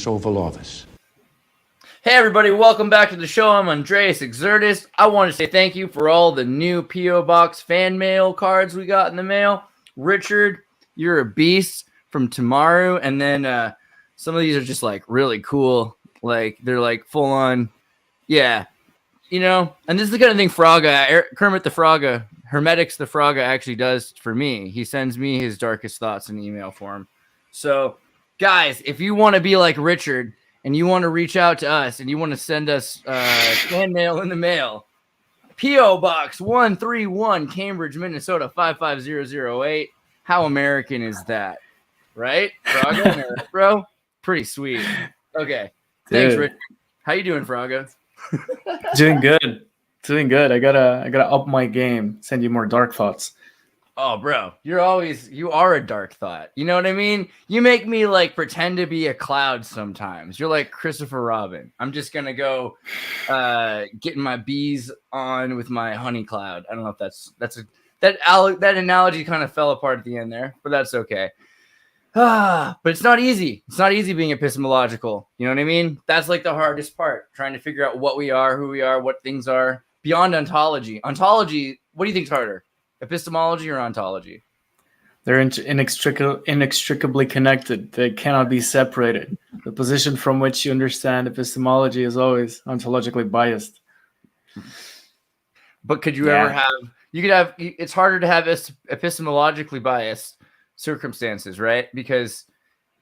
darkness over all this. Hey everybody, welcome back to the show. I'm Andreas Xirtus. I want to say thank you for all the new P.O. Box fan mail cards we got in the mail. Richard, you're a beast from Tomorrow. And then some of these are just like really cool. Like they're like full on. Yeah. You know, and this is the kind of thing Kermit the Frogga, Hermetics the Frogga actually does for me. He sends me his darkest thoughts in email form. So guys, if you want to be like Richard, and you want to reach out to us, and you want to send us fan mail in the mail, P.O. Box 131, Cambridge, Minnesota 55008. How American is that? Right? Frogga, bro? Pretty sweet. Okay. Dude. Thanks, Richard. How you doing, Frogga? Doing good. I gotta up my game. Send you more dark thoughts. Oh, bro, you are a dark thought. You know what I mean? You make me like pretend to be a cloud sometimes. You're like Christopher Robin. I'm just going to go getting my bees on with my honey cloud. I don't know if that analogy kind of fell apart at the end there, but that's okay. But it's not easy. It's not easy being epistemological. You know what I mean? That's like the hardest part, trying to figure out what we are, who we are, what things are beyond ontology. Ontology, what do you think is harder? Epistemology or ontology? They're inextricably connected. They cannot be separated. The position from which you understand epistemology is always ontologically biased. But could you ever have? It's harder to have epistemologically biased circumstances, right? Because,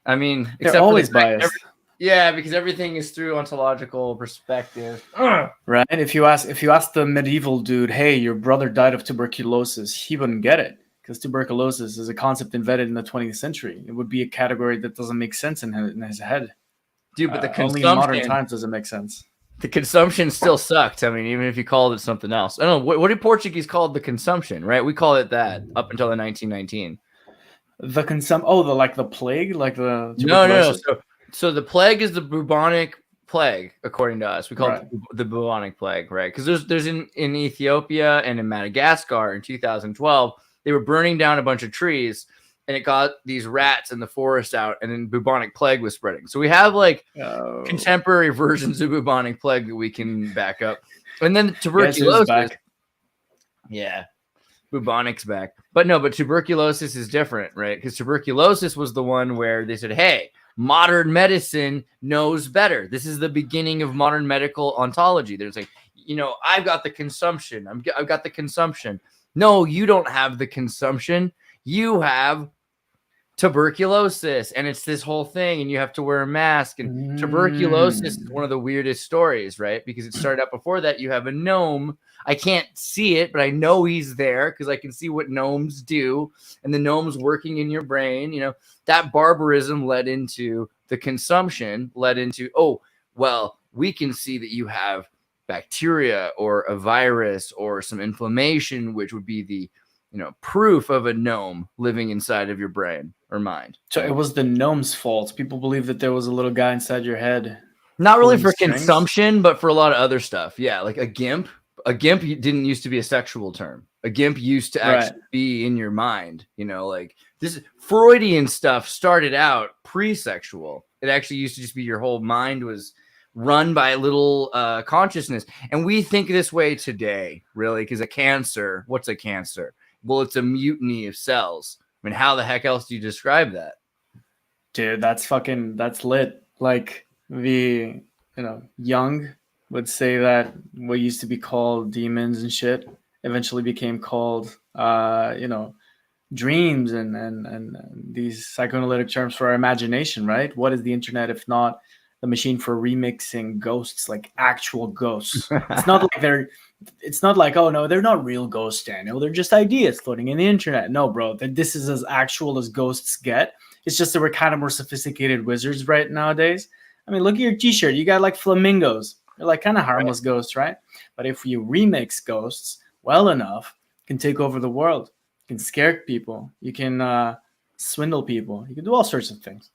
I mean, they're always biased. Because everything is through ontological perspective. Right? If you ask the medieval dude, hey, your brother died of tuberculosis, he wouldn't get it, because tuberculosis is a concept invented in the 20th century. It would be a category that doesn't make sense in his head. Dude, but the consumption, only in modern times does it make sense. The consumption still sucked. I mean, even if you called it something else. I don't know. What did Portuguese call the consumption, right? We call it that up until the 1919. The plague? Like the tuberculosis? No. So the plague is the bubonic plague, according to us. We call it the bubonic plague, right? Because there's in Ethiopia and in Madagascar in 2012, they were burning down a bunch of trees, and it got these rats in the forest out, and then bubonic plague was spreading. So we have contemporary versions of bubonic plague that we can back up. And then tuberculosis. Back. Yeah. Bubonic's back. But tuberculosis is different, right? Because tuberculosis was the one where they said, hey, modern medicine knows better. This is the beginning of modern medical ontology. There's like, I've got the consumption. I've got the consumption. No, you don't have the consumption. You have tuberculosis, and it's this whole thing, and you have to wear a mask. And tuberculosis is one of the weirdest stories, right? Because it started out before that. You have a gnome. I can't see it, but I know he's there because I can see what gnomes do, and the gnome's working in your brain. That barbarism led into the consumption, led into, we can see that you have bacteria or a virus or some inflammation, which would be the, proof of a gnome living inside of your brain or mind. So it was the gnome's fault. People believe that there was a little guy inside your head. Not really for consumption, but for a lot of other stuff. Yeah, like a gimp. A gimp didn't used to be a sexual term. A gimp used to actually be in your mind. Like this Freudian stuff started out pre-sexual. It actually used to just be your whole mind was run by a little consciousness. And we think this way today, really, because a cancer, what's a cancer? Well, it's a mutiny of cells. I mean, how the heck else do you describe that? Dude, that's lit. Like Jung would say that what used to be called demons and shit eventually became called, dreams and these psychoanalytic terms for our imagination, right? What is the internet if not the machine for remixing ghosts, like actual ghosts? It's not like, oh no, they're not real ghosts, Daniel. They're just ideas floating in the internet. No, bro, this is as actual as ghosts get. It's just that we're kind of more sophisticated wizards right nowadays. I mean, look at your t-shirt. You got like flamingos. They're like kind of harmless ghosts, right? But if you remix ghosts well enough, you can take over the world. You can scare people. You can swindle people. You can do all sorts of things.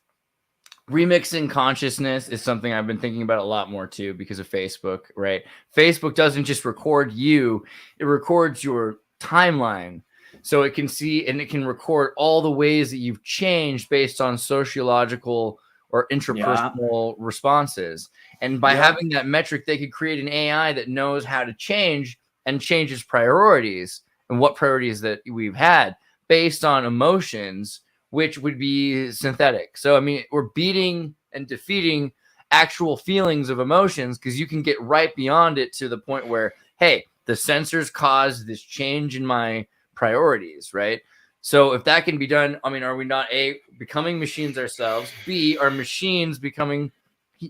Remixing consciousness is something I've been thinking about a lot more too because of Facebook, right? Facebook doesn't just record you, it records your timeline. So it can see and it can record all the ways that you've changed based on sociological or intrapersonal responses. And by having that metric, they could create an AI that knows how to change and changes priorities and what priorities that we've had based on emotions, which would be synthetic. So, I mean, we're beating and defeating actual feelings of emotions because you can get right beyond it to the point where, hey, the sensors caused this change in my priorities, right? So if that can be done, I mean, are we not A, becoming machines ourselves? B, are machines becoming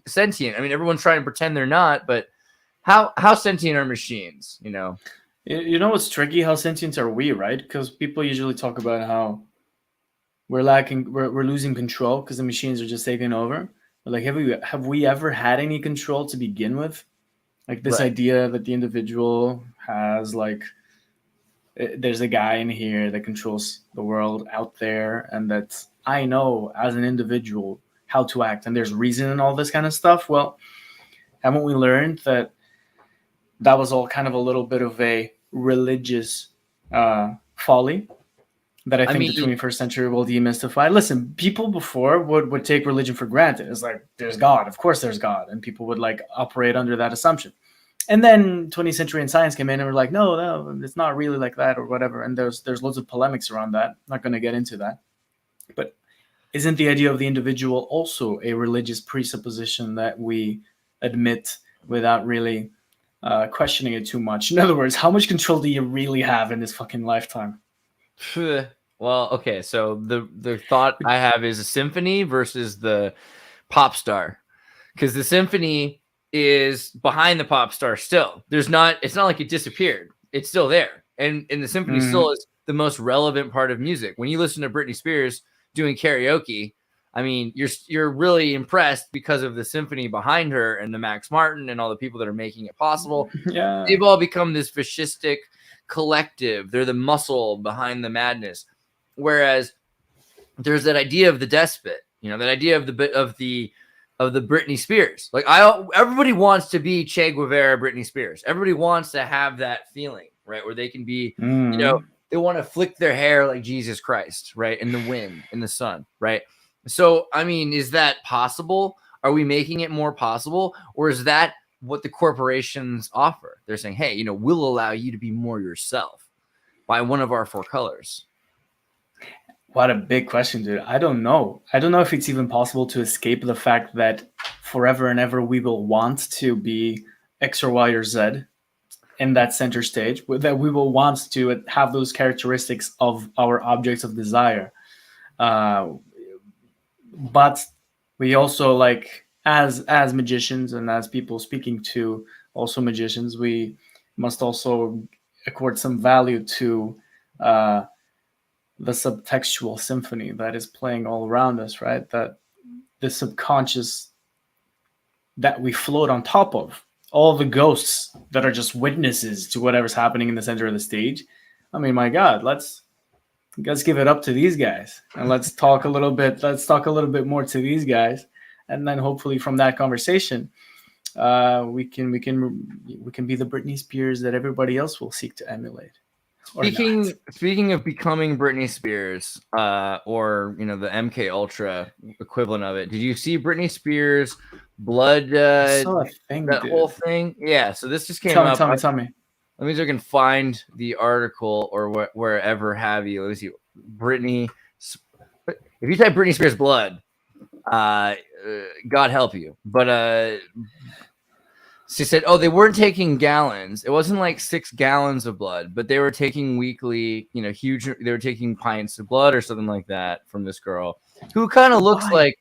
sentient? I mean, everyone's trying to pretend they're not, but how sentient are machines, you know? You know what's tricky? How sentient are we, right? Because people usually talk about how we're losing control because the machines are just taking over. But like, have we ever had any control to begin with? Like this idea that the individual has, like, there's a guy in here that controls the world out there, and that I know as an individual how to act, and there's reason and all this kind of stuff. Well, haven't we learned that was all kind of a little bit of a religious folly that I think the 21st century will demystify? Listen, people before would take religion for granted. It's like, there's God. Of course there's God. And people would like operate under that assumption. And then 20th century and science came in and were like, no, it's not really like that or whatever. And there's loads of polemics around that. I'm not going to get into that. But isn't the idea of the individual also a religious presupposition that we admit without really questioning it too much? In other words, how much control do you really have in this fucking lifetime? Well, okay, so the thought I have is a symphony versus the pop star, because the symphony is behind the pop star still. It's not like it disappeared. It's still there, and the symphony still is the most relevant part of music. When you listen to Britney Spears doing karaoke, I mean, you're really impressed because of the symphony behind her and the Max Martin and all the people that are making it possible. Yeah, they've all become this fascistic collective. They're the muscle behind the madness. Whereas there's that idea of the despot, you know, that idea of the Britney Spears. Like everybody wants to be Che Guevara, Britney Spears. Everybody wants to have that feeling, right? Where they can be, you know, they want to flick their hair like Jesus Christ, right? In the wind, in the sun, right? So, I mean, is that possible? Are we making it more possible? Or is that what the corporations offer? They're saying, hey, you know, we'll allow you to be more yourself by one of our four colors. What a big question, dude. I don't know. I don't know if it's even possible to escape the fact that forever and ever we will want to be X or Y or Z in that center stage, that we will want to have those characteristics of our objects of desire. But we also, like, as magicians and as people speaking to also magicians, we must also accord some value to the subtextual symphony that is playing all around us, right? That the subconscious that we float on top of, all the ghosts that are just witnesses to whatever's happening in the center of the stage. I mean, my God, let's give it up to these guys, and let's talk a little bit more to these guys, and then hopefully from that conversation, we can be the Britney Spears that everybody else will seek to emulate. Speaking of becoming Britney Spears, or you know, the MK Ultra equivalent of it, did you see Britney Spears blood? I saw a thing, that dude. whole thing. Yeah. So this just came up. Tell me. Let me see if I can find the article or wherever have you. Let me see. Britney. If you type Britney Spears blood, God help you. But she said, oh, they weren't taking gallons. It wasn't like 6 gallons of blood, but they were taking weekly, you know, huge. They were taking pints of blood or something like that from this girl who kind of looks like,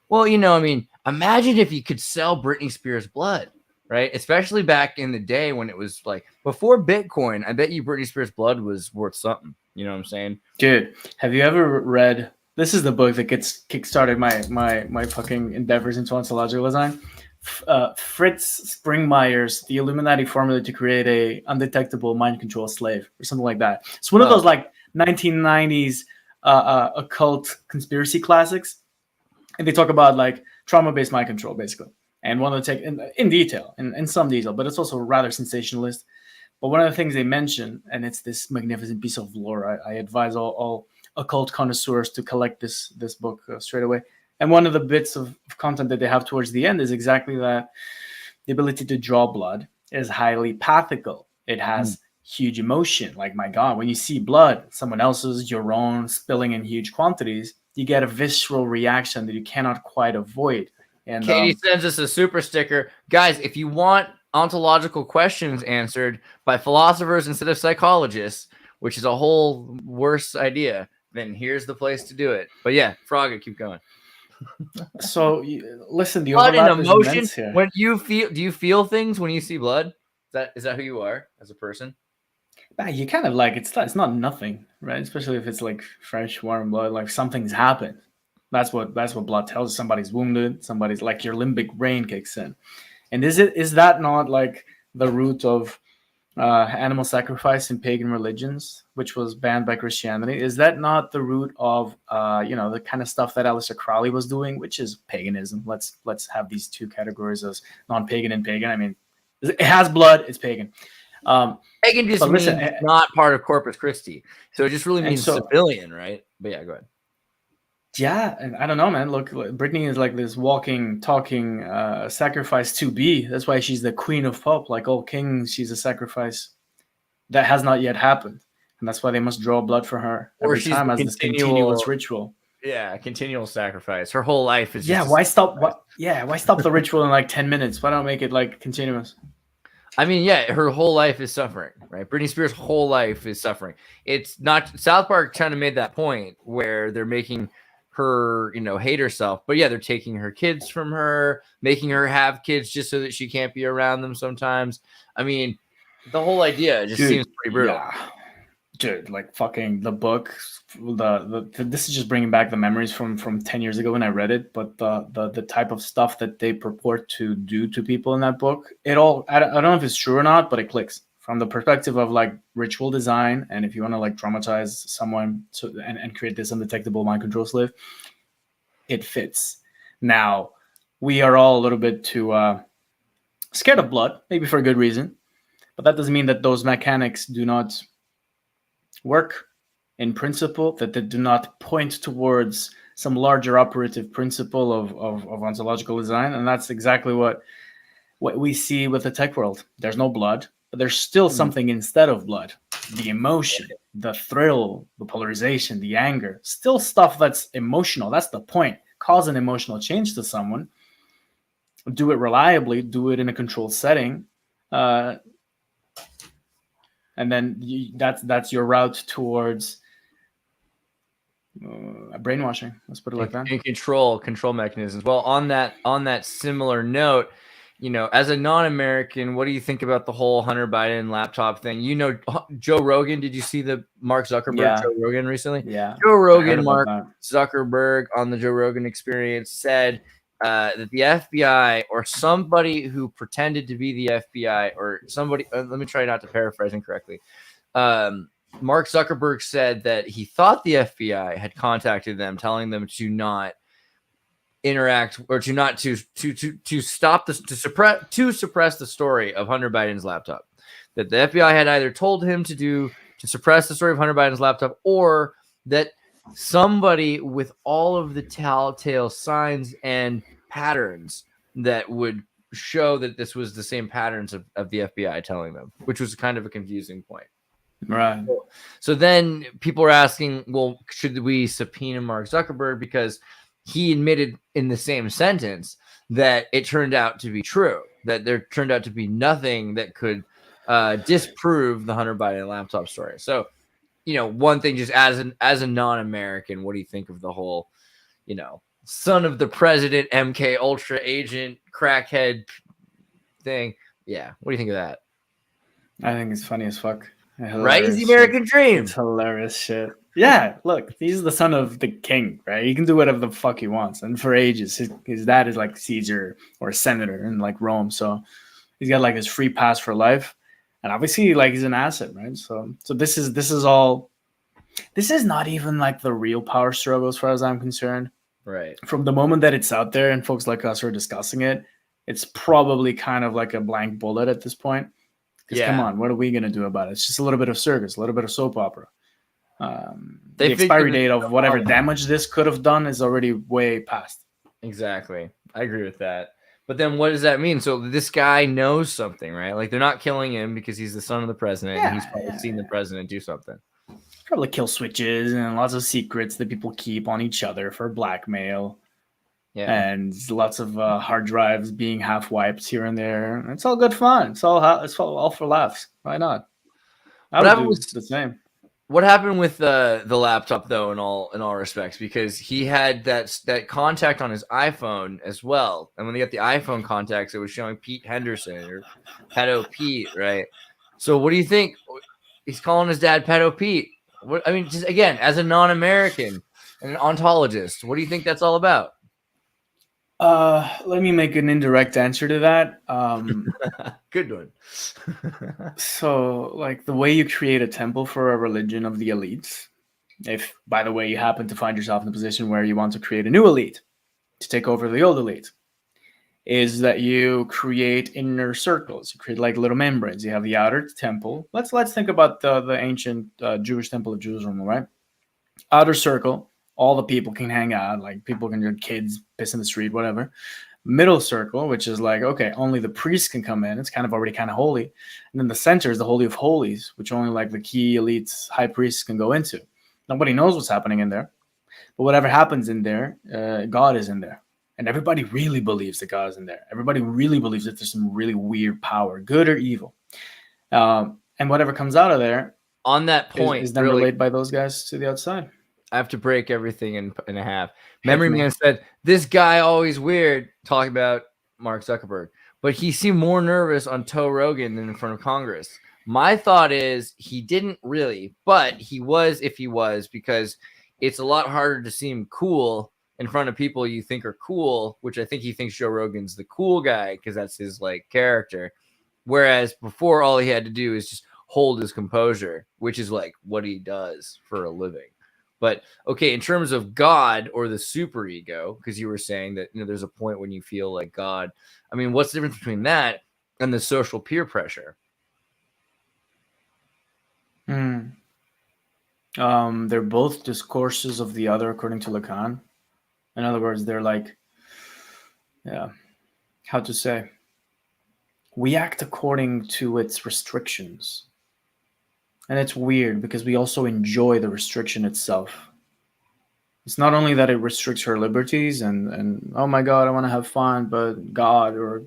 well, you know, I mean, imagine if you could sell Britney Spears blood, right? Especially back in the day when it was like before Bitcoin. I bet you Britney Spears blood was worth something. You know what I'm saying? Dude, have you ever read? This is the book that gets kickstarted my fucking endeavors into ontological design. Fritz Springmeyer's The Illuminati Formula to Create a Undetectable Mind Control Slave, or something like that. It's one of those like 1990s occult conspiracy classics, and they talk about like trauma-based mind control, basically. And one of the in detail, in some detail, but it's also rather sensationalist. But one of the things they mention, and it's this magnificent piece of lore. I advise all occult connoisseurs to collect this book straight away. And one of the bits of content that they have towards the end is exactly that. The ability to draw blood is highly pathical. It has huge emotion. Like, my God, when you see blood, someone else's, your own, spilling in huge quantities, you get a visceral reaction that you cannot quite avoid. And Katie sends us a super sticker. Guys, if you want ontological questions answered by philosophers instead of psychologists, which is a whole worse idea, then here's the place to do it. But yeah, Frogger, keep going. So listen, the blood overlap and is emotion. immense here. When do you feel things when you see blood? Is that who you are as a person? You kind of like, it's not nothing, right? Especially if it's like fresh, warm blood, like something's happened. That's what blood tells you. Somebody's wounded. Somebody's, like, your limbic brain kicks in. And is that not like the root of animal sacrifice in pagan religions, which was banned by Christianity? Is that not the root of the kind of stuff that Aleister Crowley was doing, which is paganism? Let's have these two categories as non-pagan and pagan. I mean, it has blood, it's pagan. Pagan just means not part of Corpus Christi, so it just really means civilian, right? But yeah, go ahead. Yeah, and I don't know, man. Look, Brittany is like this walking, talking sacrifice to be. That's why she's the queen of pop. Like all kings, she's a sacrifice that has not yet happened, and that's why they must draw blood for her every time as this continuous ritual. Yeah, continual sacrifice. Her whole life is just why stop? Why stop the ritual in like 10 minutes? Why don't make it like continuous? I mean, yeah, her whole life is suffering, right? Britney Spears' whole life is suffering. It's not South Park kind of made that point where they're making her, hate herself. But yeah, they're taking her kids from her, making her have kids just so that she can't be around them sometimes. I mean, the whole idea just seems pretty brutal. Yeah. Dude, like fucking the book, this is just bringing back the memories from 10 years ago when I read it, but the type of stuff that they purport to do to people in that book, I don't know if it's true or not, but it clicks from the perspective of like ritual design. And if you want to like traumatize someone and create this undetectable mind control slave, it fits. Now, we are all a little bit too scared of blood, maybe for a good reason, but that doesn't mean that those mechanics do not work in principle, that they do not point towards some larger operative principle of ontological design. And that's exactly what we see with the tech world. There's no blood, but there's still something instead of blood. The emotion, the thrill, the polarization, the anger, still stuff that's emotional. That's the point. Cause an emotional change to someone. Do it reliably, do it in a controlled setting. And then that's your route towards brainwashing. Let's put it like that. And control mechanisms. Well, on that similar note, as a non-American, what do you think about the whole Hunter Biden laptop thing? Joe Rogan. Did you see the Mark Zuckerberg Joe Rogan recently? Yeah. Joe Rogan, Mark Zuckerberg on the Joe Rogan Experience said that the FBI or somebody who pretended to be the FBI or somebody, let me try not to paraphrase incorrectly. Mark Zuckerberg said that he thought the FBI had contacted them, telling them to not interact or to suppress the story of Hunter Biden's laptop. That the FBI had either told him to suppress the story of Hunter Biden's laptop, or that somebody with all of the telltale signs and patterns that would show that this was the same patterns of the FBI telling them, which was kind of a confusing point. Right. So then people are asking, well, should we subpoena Mark Zuckerberg? Because he admitted in the same sentence that it turned out to be true, that there turned out to be nothing that could disprove the Hunter Biden laptop story. So, one thing, just as a non-American, what do you think of the whole, son of the president, MK Ultra agent, crackhead thing? Yeah. What do you think of that? I think it's funny as fuck. Right? It's the American dream. It's hilarious shit. Yeah, look, he's the son of the king, right? He can do whatever the fuck he wants. And for ages, his dad is like Caesar or a senator in like Rome. So he's got like this free pass for life. And obviously, like, he's an asset, right? So this is all. This is not even like the real power struggle, as far as I'm concerned. Right. From the moment that it's out there and folks like us are discussing it, it's probably kind of like a blank bullet at this point. Because come on, what are we gonna do about it? It's just a little bit of circus, a little bit of soap opera. The expiry date of whatever damage this could have done is already way past. Exactly. I agree with that. But then what does that mean? So this guy knows something, right? Like they're not killing him because he's the son of the president and he's probably seen the president do something. Probably kill switches and lots of secrets that people keep on each other for blackmail. Yeah. And lots of hard drives being half wiped here and there. It's all good fun. It's all for laughs. Why not? I would do the same. What happened with the laptop though, in all respects? Because he had that contact on his iPhone as well, and when they got the iPhone contacts, it was showing Pete Henderson or Pedo Pete, right? So what do you think? He's calling his dad Pedo Pete. What, I mean, just again, as a non-American and an ontologist, what do you think that's all about? Let me make an indirect answer to that. Good one. So, like, the way you create a temple for a religion of the elites, if, by the way, you happen to find yourself in a position where you want to create a new elite to take over the old elite, is that you create inner circles. You create like little membranes. You have the outer temple. Let's think about the ancient Jewish temple of Jerusalem, right? Outer circle. All the people can hang out, like people can, your kids piss in the street, whatever. Middle circle, which is like, okay, only the priests can come in. It's kind of already kind of holy. And then the center is the Holy of Holies, which only like the key elites, high priests can go into. Nobody knows what's happening in there. But whatever happens in there, God is in there. And everybody really believes that God is in there. Everybody really believes that there's some really weird power, good or evil. And whatever comes out of there, on that point, is then relayed by those guys to the outside. I have to break everything in a half. Memory Man said, this guy always weird, talking about Mark Zuckerberg, but he seemed more nervous on Joe Rogan than in front of Congress. My thought is he didn't really, but he was if he was, because it's a lot harder to seem cool in front of people you think are cool, which I think he thinks Joe Rogan's the cool guy because that's his like character. Whereas before, all he had to do is just hold his composure, which is like what he does for a living. But okay, in terms of God or the superego, because you were saying that there's a point when you feel like God. I mean, what's the difference between that and the social peer pressure? They're both discourses of the other, according to Lacan. In other words, they're like, how to say? We act according to its restrictions. And it's weird because we also enjoy the restriction itself. It's not only that it restricts her liberties and oh my God, I want to have fun, but God or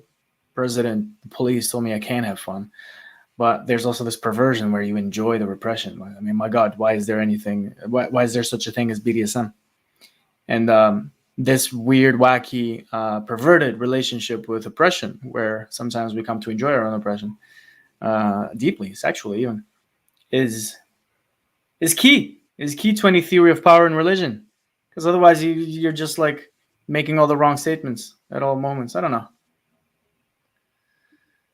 president, the police told me I can't have fun. But there's also this perversion where you enjoy the repression. I mean, my God, why is there such a thing as BDSM? And this weird, wacky, perverted relationship with oppression, where sometimes we come to enjoy our own oppression deeply, sexually even, is key to any theory of power and religion, because otherwise you're just like making all the wrong statements at all moments. I don't know.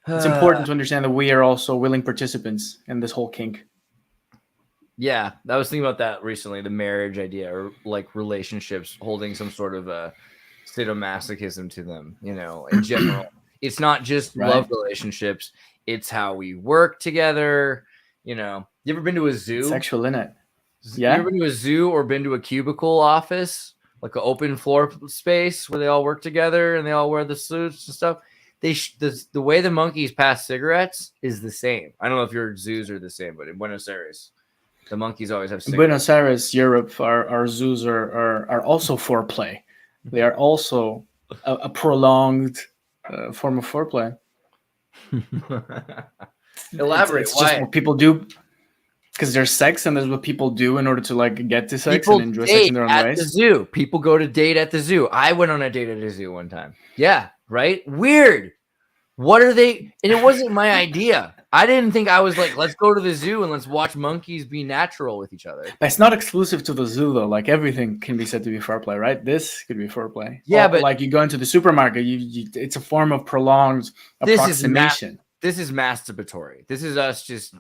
It's important to understand that we are also willing participants in this whole kink. Yeah, I was thinking about that recently, the marriage idea, or like relationships holding some sort of a sadomasochism to them, in general. It's not just love relationships, it's how we work together. You ever been to a zoo? Sexual in it. Yeah. You ever been to a zoo or been to a cubicle office, like an open floor space where they all work together and they all wear the suits and stuff? The way the monkeys pass cigarettes is the same. I don't know if your zoos are the same, but in Buenos Aires, the monkeys always have cigarettes. In Buenos Aires, Europe, our zoos are also foreplay. They are also a prolonged form of foreplay. Elaborate. It's just what people do, because there's sex and there's what people do in order to like get to sex and enjoy sex in their own ways. The zoo. People go to date at the zoo. I went on a date at a zoo one time. Yeah, right? Weird. What are they? And it wasn't my idea. I didn't think I was like, let's go to the zoo and let's watch monkeys be natural with each other. But it's not exclusive to the zoo though. Like everything can be said to be foreplay, right? This could be foreplay. Yeah, but like you go into the supermarket, it's a form of prolonged approximation. This is masturbatory. This is us just,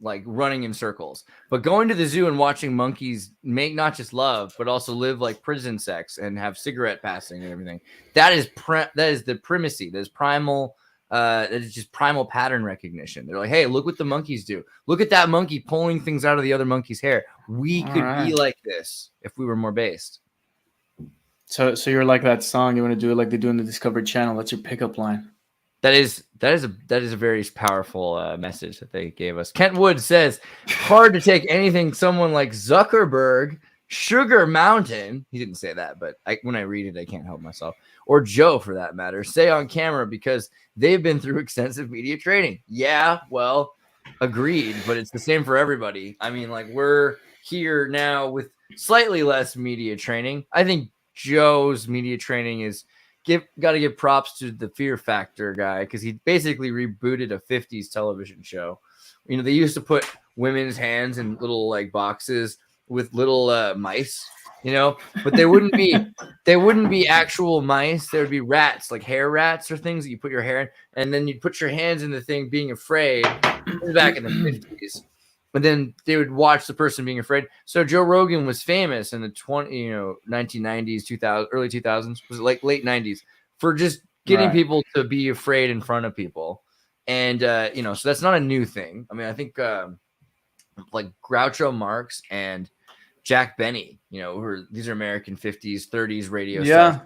like running in circles. But going to the zoo and watching monkeys make not just love, but also live like prison sex and have cigarette passing and everything. That is the primacy. That is primal. That is just primal pattern recognition. They're like, hey, look what the monkeys do. Look at that monkey pulling things out of the other monkey's hair. We could be like this if we were more based. So you're like that song. You want to do it like they do in the Discovery Channel. That's your pickup line. That is a very powerful message that they gave us. Kent Wood says, hard to take anything someone like Zuckerberg, Sugar Mountain, he didn't say that, but when I read it, I can't help myself, or Joe for that matter, say on camera because they've been through extensive media training. Yeah, well, agreed, but it's the same for everybody. I mean, like, we're here now with slightly less media training. I think Joe's media training is got to give props to the Fear Factor guy because he basically rebooted a 50s television show. You know, they used to put women's hands in little like boxes with little mice, you know, but they wouldn't be actual mice. There would be rats, like hair rats or things that you put your hair in, and then you'd put your hands in the thing being afraid. Back in the 50s. But then they would watch the person being afraid. So Joe Rogan was famous in the 1990s, 2000, early 2000s, was it like late 90s, for just getting people to be afraid in front of people. And so that's not a new thing. I mean, I think like Groucho Marx and Jack Benny, these are American 50s, 30s radio stars.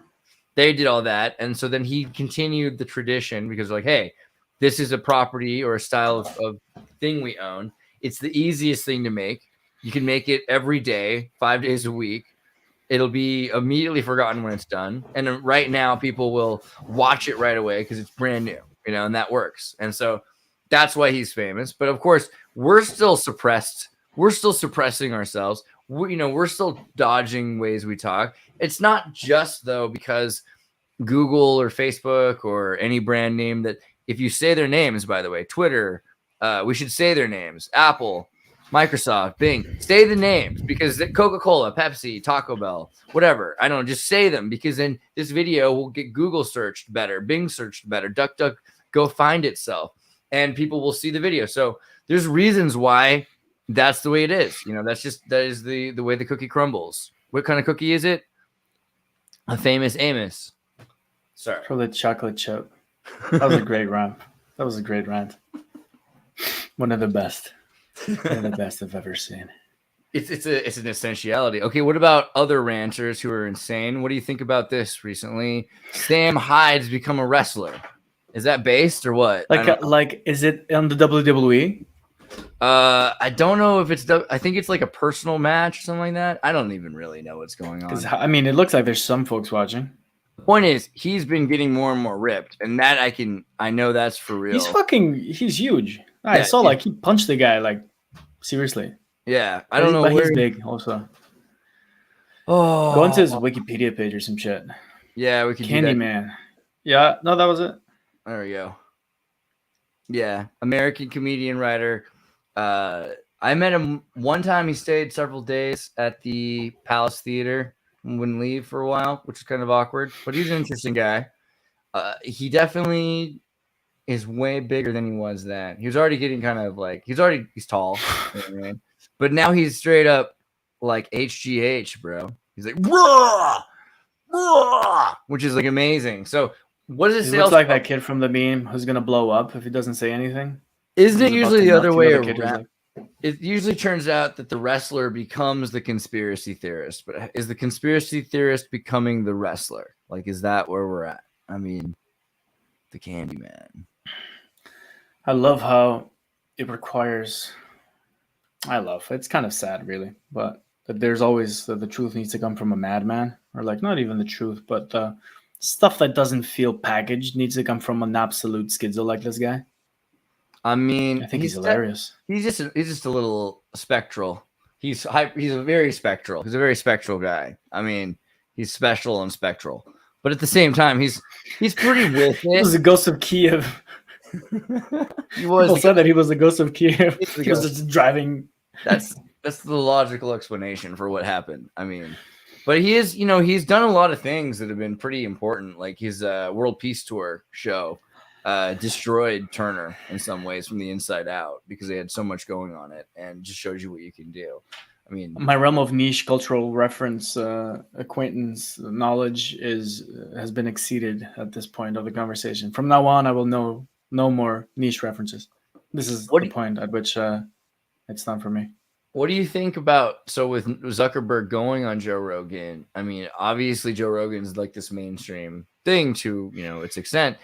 They did all that. And so then he continued the tradition because like, hey, this is a property or a style of thing we own. It's the easiest thing to make. You can make it every day, 5 days a week. It'll be immediately forgotten when it's done. And right now, people will watch it right away because it's brand new, and that works. And so that's why he's famous. But of course, we're still suppressed. We're still suppressing ourselves. We're still dodging ways we talk. It's not just, though, because Google or Facebook or any brand name that if you say their names, by the way, Twitter, we should say their names. Apple, Microsoft, Bing. Say the names because Coca-Cola, Pepsi, Taco Bell, whatever. I don't know. Just say them because then this video will get Google searched better, Bing searched better, DuckDuck go find itself, and people will see the video. So there's reasons why that's the way it is. That is the way the cookie crumbles. What kind of cookie is it? A famous Amos. Sorry. For the chocolate chip. That was a great rant. That was a great rant. One of the best. One of the best I've ever seen. It's an essentiality. Okay, what about other ranchers who are insane? What do you think about this recently? Sam Hyde's become a wrestler. Is that based or what? Like is it on the WWE? I don't know if it's. I think it's like a personal match or something like that. I don't even really know what's going on. I mean, it looks like there's some folks watching. The point is, he's been getting more and more ripped, and that I know that's for real. He's huge. I saw like he punched the guy like seriously. Yeah, I don't know but where he's big also. Oh, go into his Wikipedia page or some shit. Yeah, we can. Candyman. Yeah, no, that was it. There we go. Yeah, American comedian writer. I met him one time. He stayed several days at the Palace Theater and wouldn't leave for a while, which is kind of awkward. But he's an interesting guy. He definitely is way bigger than he was then. He was already getting kind of like he's tall, but now he's straight up like HGH, bro. He's like Rah! Rah! Which is like amazing. So what is it? He looks like that kid from the meme who's gonna blow up if he doesn't say anything. Isn't it usually the other way around? It usually turns out that the wrestler becomes the conspiracy theorist, but is the conspiracy theorist becoming the wrestler? Like, is that where we're at? I mean, the Candyman. I love how it requires. It's kind of sad, really, but that there's always the truth needs to come from a madman, or like not even the truth, but the stuff that doesn't feel packaged needs to come from an absolute schizo like this guy. I mean, I think he's hilarious. He's just a little spectral. He's a very spectral. He's a very spectral guy. I mean, he's special and spectral, but at the same time, he's pretty with it. He was the ghost of Kiev. He was. People said that he was the ghost of Kiev. He was just driving. That's the logical explanation for what happened. I mean, but he is. He's done a lot of things that have been pretty important, like his World Peace Tour show. Destroyed Turner in some ways from the inside out because they had so much going on it, and just shows you what you can do. I mean, my realm of niche cultural reference acquaintance knowledge has been exceeded at this point of the conversation. From now on, I will know no more niche references. This is the point at which it's not for me. What do you think about, so with Zuckerberg going on Joe Rogan? I mean, obviously Joe Rogan's like this mainstream thing to, you know, its extent,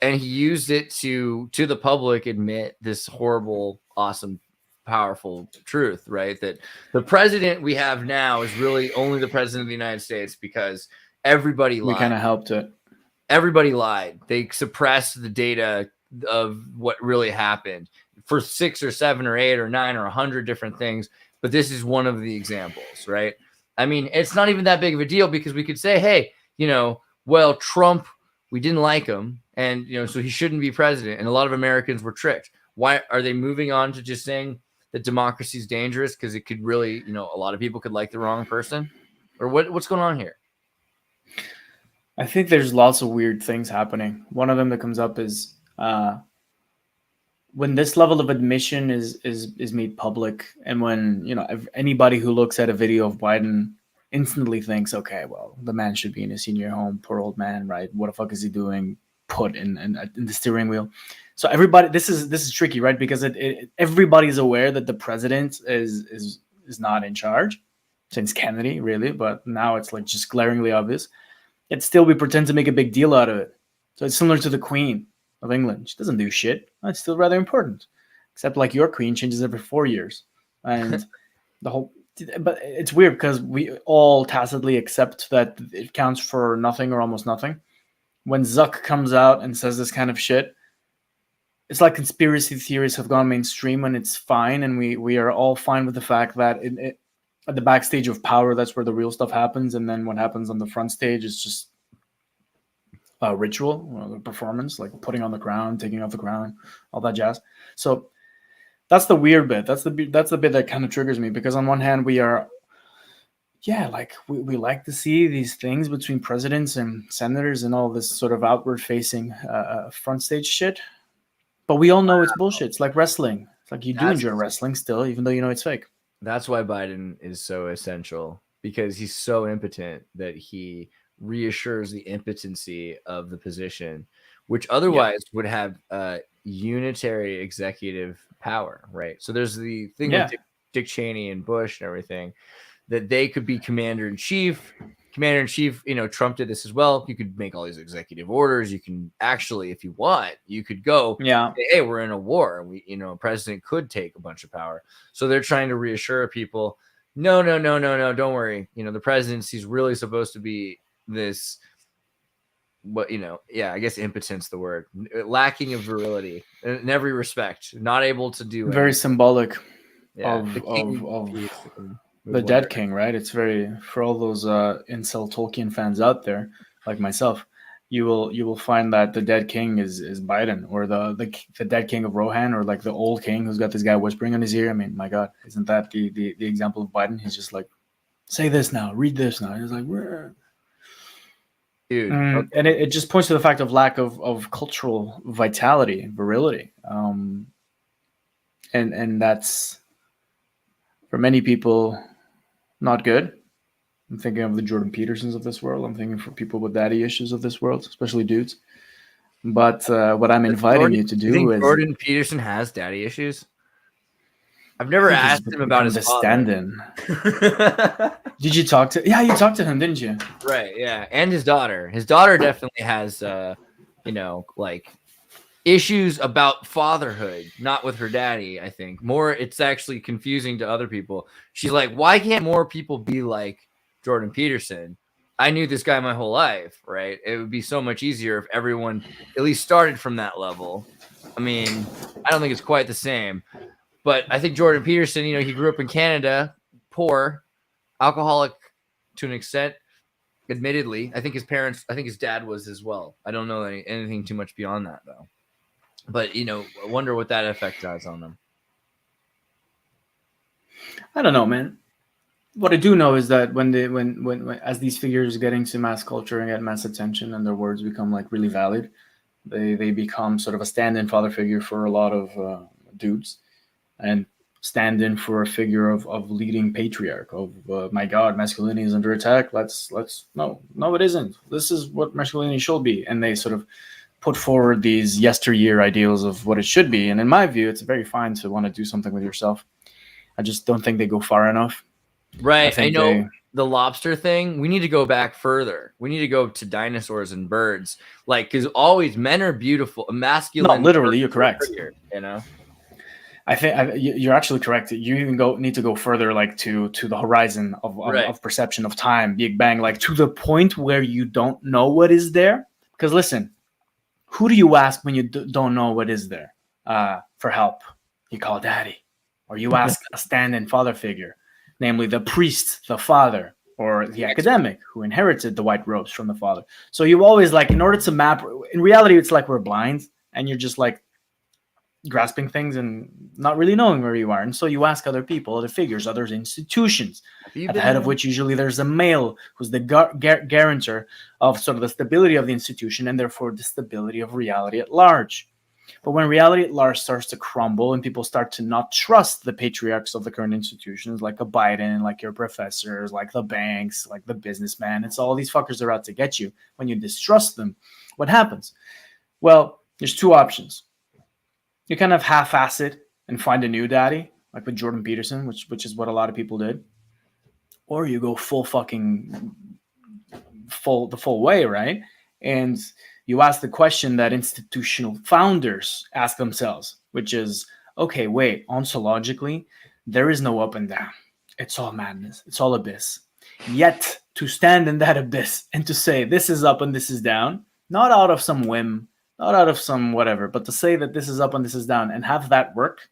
and he used it to the public admit this horrible, awesome, powerful truth, right? That the president we have now is really only the president of the United States because everybody lied. We kind of helped it. Everybody lied. They suppressed the data of what really happened for 6 or 7 or 8 or 9 or 100 different things. But this is one of the examples, right? I mean, it's not even that big of a deal because we could say, hey, you know, well, Trump, we didn't like him, and, you know, so he shouldn't be president. And a lot of Americans were tricked. Why are they moving on to just saying that democracy is dangerous because it could really, you know, a lot of people could like the wrong person? Or what's going on here? I think there's lots of weird things happening. One of them that comes up is when this level of admission is made public, and when, you know, anybody who looks at a video of Biden instantly thinks, okay, well, the man should be in a senior home, poor old man, right? What the fuck is he doing put in the steering wheel? So everybody, this is tricky, right? Because everybody's aware that the president is not in charge since Kennedy, really, but now it's like just glaringly obvious. Yet still we pretend to make a big deal out of it. So it's similar to the Queen of England. She doesn't do shit. It's still rather important. Except like your Queen changes every 4 years. And the whole... But it's weird because we all tacitly accept that it counts for nothing or almost nothing. When Zuck comes out and says this kind of shit, it's like conspiracy theories have gone mainstream and it's fine. And we are all fine with the fact that at the backstage of power, that's where the real stuff happens. And then what happens on the front stage is just a ritual, or a performance, like putting on the crown, taking off the crown, all that jazz. So that's the weird bit. That's the bit that kind of triggers me, because on one hand we are, like we like to see these things between presidents and senators and all this sort of outward facing front stage shit. But we all know it's bullshit. It's like wrestling. It's like you do enjoy wrestling still, even though you know it's fake. That's why Biden is so essential, because he's so impotent that he reassures the impotency of the position, which otherwise would have unitary executive power, right? So there's the thing with Dick Cheney and Bush and everything, that they could be commander in chief. Commander in chief, you know, Trump did this as well. You could make all these executive orders. You can actually, if you want, you could go, say, hey, we're in a war. We, you know, a president could take a bunch of power. So they're trying to reassure people, no, don't worry. You know, the presidency's really supposed to be this, what, you know, I guess impotence, the word, lacking of virility in every respect, not able to do very anything. Symbolic of the Whatever. Dead King, right? It's very, for all those incel Tolkien fans out there, like myself, you will find that the Dead King is Biden, or the Dead King of Rohan, or like the old king who's got this guy whispering in his ear. I mean, my God, isn't that the example of Biden? He's just like, say this now, read this now. He's like, where? Dude, and it just points to the fact of lack of cultural vitality, virility, and that's, for many people, not good. I'm thinking of the Jordan Petersons of this world. I'm thinking for people with daddy issues of this world, especially dudes. But what I'm inviting you to do is... Jordan Peterson has daddy issues? I've never asked him about his father. Stand-in. Did you talk to... Yeah, you talked to him, didn't you? Right, yeah. And his daughter. His daughter definitely has, you know, like, issues about fatherhood, not with her daddy, I think. More, it's actually confusing to other people. She's like, why can't more people be like Jordan Peterson? I knew this guy my whole life, right? It would be so much easier if everyone at least started from that level. I mean, I don't think it's quite the same. But I think Jordan Peterson, you know, he grew up in Canada, poor, alcoholic to an extent, admittedly. I think his dad was as well. I don't know anything too much beyond that, though. But, you know, I wonder what that effect has on them. I don't know, man. What I do know is that when as these figures get into mass culture and get mass attention and their words become like really valid, they become sort of a stand-in father figure for a lot of dudes, and stand in for a figure of leading patriarch of my God, masculinity is under attack. Let's no, it isn't. This is what masculinity should be. And they sort of put forward these yesteryear ideals of what it should be. And in my view, it's very fine to want to do something with yourself. I just don't think they go far enough. Right. I know the lobster thing. We need to go back further. We need to go to dinosaurs and birds. Like, because always men are beautiful, masculine. No, literally, you're correct. Prettier, you know. I think you're actually correct. You even need to go further, like to the horizon of perception of time, Big Bang, like to the point where you don't know what is there. Because listen, who do you ask when you don't know what is there for help? You call daddy, or you ask a stand-in father figure, namely the priest, the father, or the academic who inherited the white robes from the father. So you always like, in order to map, in reality, it's like we're blind and you're just like grasping things and not really knowing where you are. And so you ask other people, other figures, other institutions, at the head of which usually there's a male who's the guarantor of sort of the stability of the institution and therefore the stability of reality at large. But when reality at large starts to crumble and people start to not trust the patriarchs of the current institutions, like a Biden, like your professors, like the banks, like the businessman, it's all these fuckers are out to get you. When you distrust them, what happens? Well, there's two options. You kind of half-ass it and find a new daddy, like with Jordan Peterson, which is what a lot of people did. Or you go the full way, right? And you ask the question that institutional founders ask themselves, which is, okay, wait, ontologically, there is no up and down. It's all madness. It's all abyss. Yet to stand in that abyss and to say this is up and this is down, not out of some whim, not out of some whatever, but to say that this is up and this is down and have that work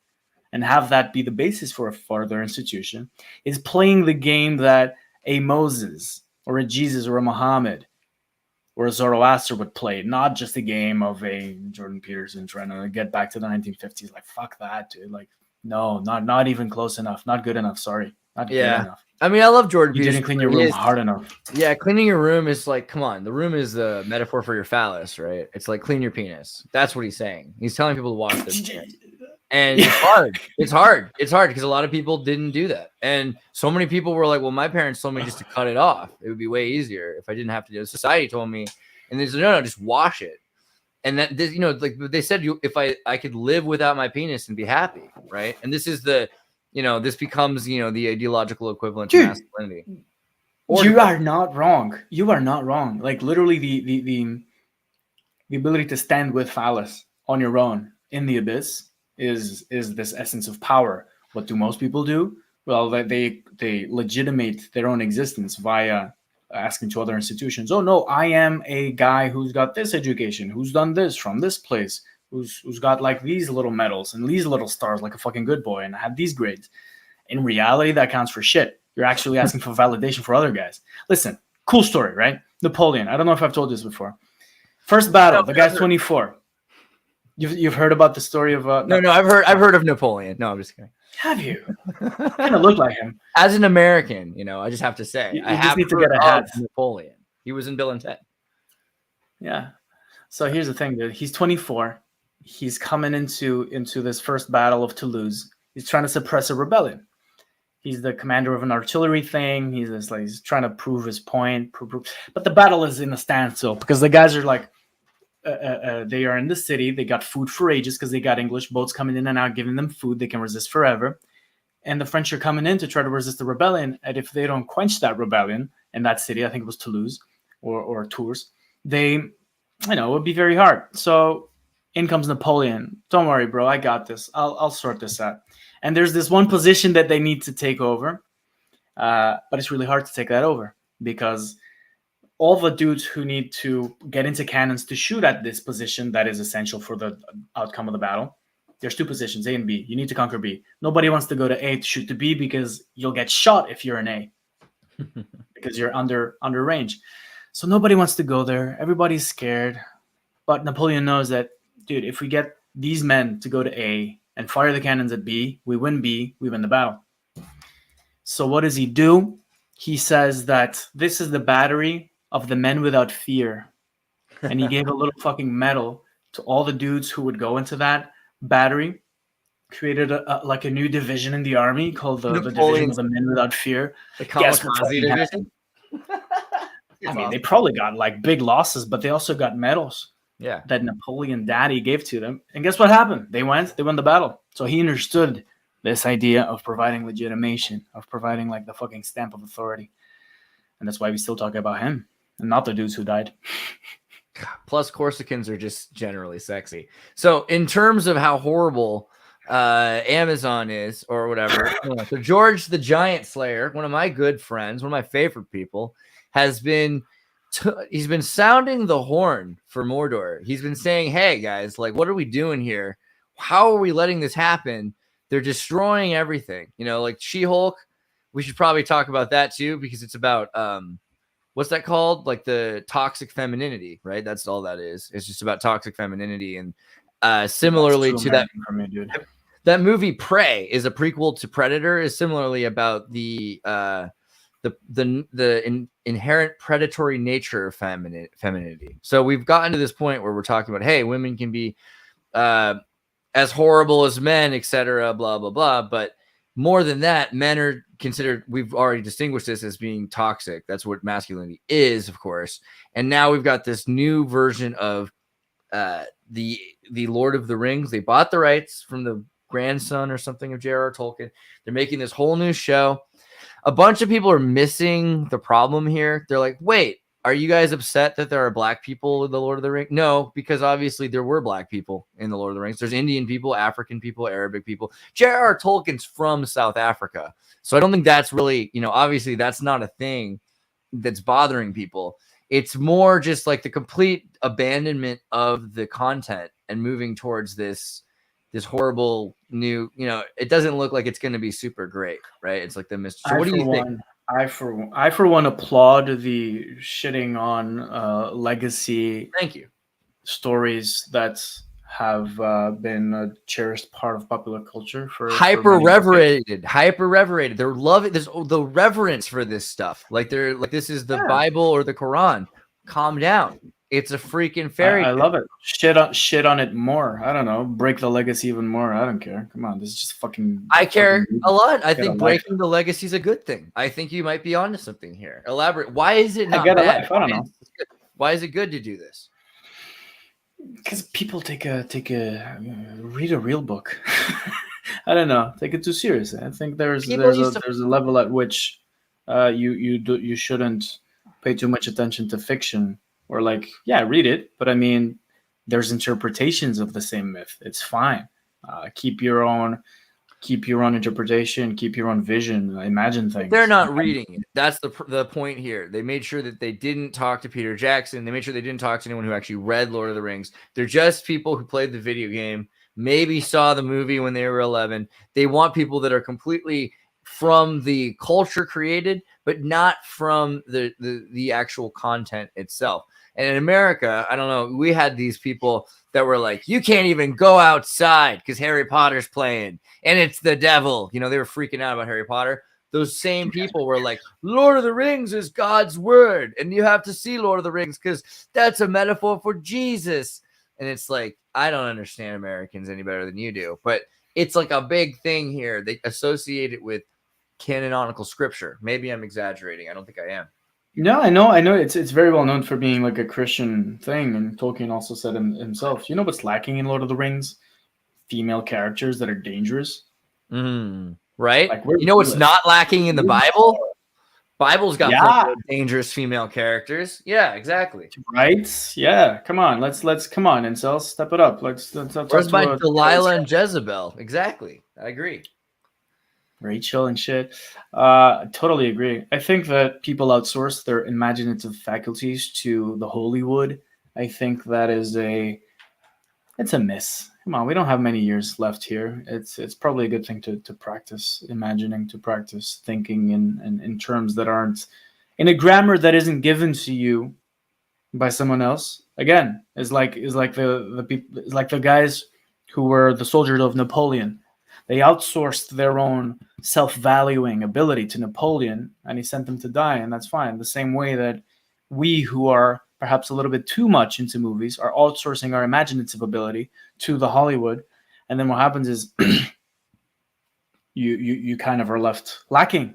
and have that be the basis for a further institution is playing the game that a Moses or a Jesus or a Muhammad or a Zoroaster would play, not just a game of a Jordan Peterson trying to get back to the 1950s. Like, fuck that, dude. Like, no, not even close enough. Not good enough. Sorry. Not good enough. I mean, I love Jordan Peterson. You didn't clean your room hard enough. Yeah, cleaning your room is like, come on. The room is the metaphor for your phallus, right? It's like clean your penis. That's what he's saying. He's telling people to wash their penis. And it's hard. It's hard because a lot of people didn't do that. And so many people were like, well, my parents told me just to cut it off. It would be way easier if I didn't have to do it. Society told me. And they said, no, just wash it. And that, you know, like they said, if I could live without my penis and be happy, right? And this is the, you know, this becomes, you know, the ideological equivalent to masculinity. You are not wrong. You are not wrong. Like literally the ability to stand with phallus on your own in the abyss is this essence of power. What do most people do? Well, they legitimate their own existence via asking to other institutions, oh no, I am a guy who's got this education, who's done this from this place, who's got like these little medals and these little stars like a fucking good boy, and I have these grades. In reality, that counts for shit. You're actually asking for validation for other guys. Listen, cool story, right? Napoleon. I don't know if I've told this before. First battle, the guy's 24. You've heard about the story of no, I've heard of Napoleon. No, I'm just kidding. Have you? Kind of look like him. As an American, you know, I just have to say, I have need to get a hat. Napoleon. He was in Bill and Ted. Yeah. So here's the thing, dude. He's 24. He's coming into this first battle of Toulouse. He's trying to suppress a rebellion. He's the commander of an artillery thing. He's trying to prove his point. But the battle is in a standstill because the guys are like, they are in the city. They got food for ages because they got English boats coming in and out, giving them food. They can resist forever. And the French are coming in to try to resist the rebellion. And if they don't quench that rebellion in that city, I think it was Toulouse or Tours, it would be very hard. So in comes Napoleon. Don't worry, bro. I got this. I'll sort this out. And there's this one position that they need to take over. But it's really hard to take that over because all the dudes who need to get into cannons to shoot at this position that is essential for the outcome of the battle. There's two positions, A and B. You need to conquer B. Nobody wants to go to A to shoot to B because you'll get shot if you're in A because you're under range. So nobody wants to go there. Everybody's scared. But Napoleon knows that, dude, if we get these men to go to A and fire the cannons at B, we win the battle. So what does he do? He says that this is the battery of the men without fear. And he gave a little fucking medal to all the dudes who would go into that battery, created a new division in the army called the Division of the Men Without Fear. The Kamikaze Division? I mean, they probably got like big losses, but they also got medals that Napoleon Daddy gave to them. And guess what happened? They won the battle. So he understood This idea of providing legitimation, of providing like the fucking stamp of authority. And that's why we still talk about him and not the dudes who died. Plus, Corsicans are just generally sexy. So, in terms of how horrible Amazon is, or whatever, so George the Giant Slayer, one of my good friends, one of my favorite people, has been he's been sounding the horn for Mordor. He's been saying, "Hey guys, like, what are we doing here? How are we letting this happen? They're destroying everything." Like She-Hulk. We should probably talk about that too, because it's about what's that called? Like the toxic femininity, right? That's all that is. It's just about toxic femininity. And similarly to that, me, dude. That movie Prey is a prequel to Predator, is similarly about the inherent predatory nature of femininity. So we've gotten to this point where we're talking about, hey, women can be as horrible as men, etc., blah, blah, blah. But more than that, men are considered, we've already distinguished this as being toxic. That's what masculinity is, of course. And now we've got this new version of the Lord of the Rings. They bought the rights from the grandson or something of J.R.R. Tolkien. They're making this whole new show. A bunch of people are missing the problem here. They're like, wait, are you guys upset that there are black people in the Lord of the Rings? No, because obviously there were black people in the Lord of the Rings. There's Indian people, African people, Arabic people. J.R.R. Tolkien's from South Africa. So I don't think that's really, obviously that's not a thing that's bothering people. It's more just like the complete abandonment of the content and moving towards this horrible new, it doesn't look like it's going to be super great, right? It's like the mystery. So what do you think? I for one applaud the shitting on legacy. Thank you. Stories that have been a cherished part of popular culture for hyper revered. They're loving this. The reverence for this stuff, like they're like, this is the Bible or the Quran. Calm down. It's a freaking fairy tale. I love it. Shit on it more. I don't know. Break the legacy even more. I don't care. Come on. This is just fucking. I care a lot. I think breaking the legacy is a good thing. I think you might be onto something here. Elaborate. Why is it not bad? I don't know. Why is it good to do this? Because people read a real book. I don't know. Take it too seriously. I think there's a level at which you shouldn't pay too much attention to fiction. Or like, yeah, read it, but I mean, there's interpretations of the same myth. It's fine. Keep your own interpretation. Keep your own vision. Imagine things. They're not reading it. That's the point here. They made sure that they didn't talk to Peter Jackson. They made sure they didn't talk to anyone who actually read Lord of the Rings. They're just people who played the video game, maybe saw the movie when they were 11. They want people that are completely from the culture created, but not from the actual content itself. And in America, I don't know, we had these people that were like, you can't even go outside because Harry Potter's playing and it's the devil. They were freaking out about Harry Potter. Those same people were like, Lord of the Rings is God's word. And you have to see Lord of the Rings because that's a metaphor for Jesus. And it's like, I don't understand Americans any better than you do. But it's like a big thing here. They associate it with canonical scripture. Maybe I'm exaggerating. I don't think I am. No, I know. It's very well known for being like a Christian thing, and Tolkien also said himself. You know what's lacking in Lord of the Rings? Female characters that are dangerous. Right? Like, what's not lacking in the Bible? Bible's got dangerous female characters. Yeah, exactly. Right? Yeah. Come on. Let's come on, incels. Step it up. Let's Where's my Delilah and Jezebel? Exactly. I agree. Rachel and shit. Totally agree. I think that people outsource their imaginative faculties to the Hollywood. I think that is it's a miss. Come on, we don't have many years left here. It's probably a good thing to practice imagining, to practice thinking in terms that aren't in a grammar that isn't given to you by someone else. Again, is like the people, is like the guys who were the soldiers of Napoleon. They outsourced their own self-valuing ability to Napoleon, and he sent them to die, and that's fine. The same way that we, who are perhaps a little bit too much into movies, are outsourcing our imaginative ability to the Hollywood, and then what happens is you kind of are left lacking.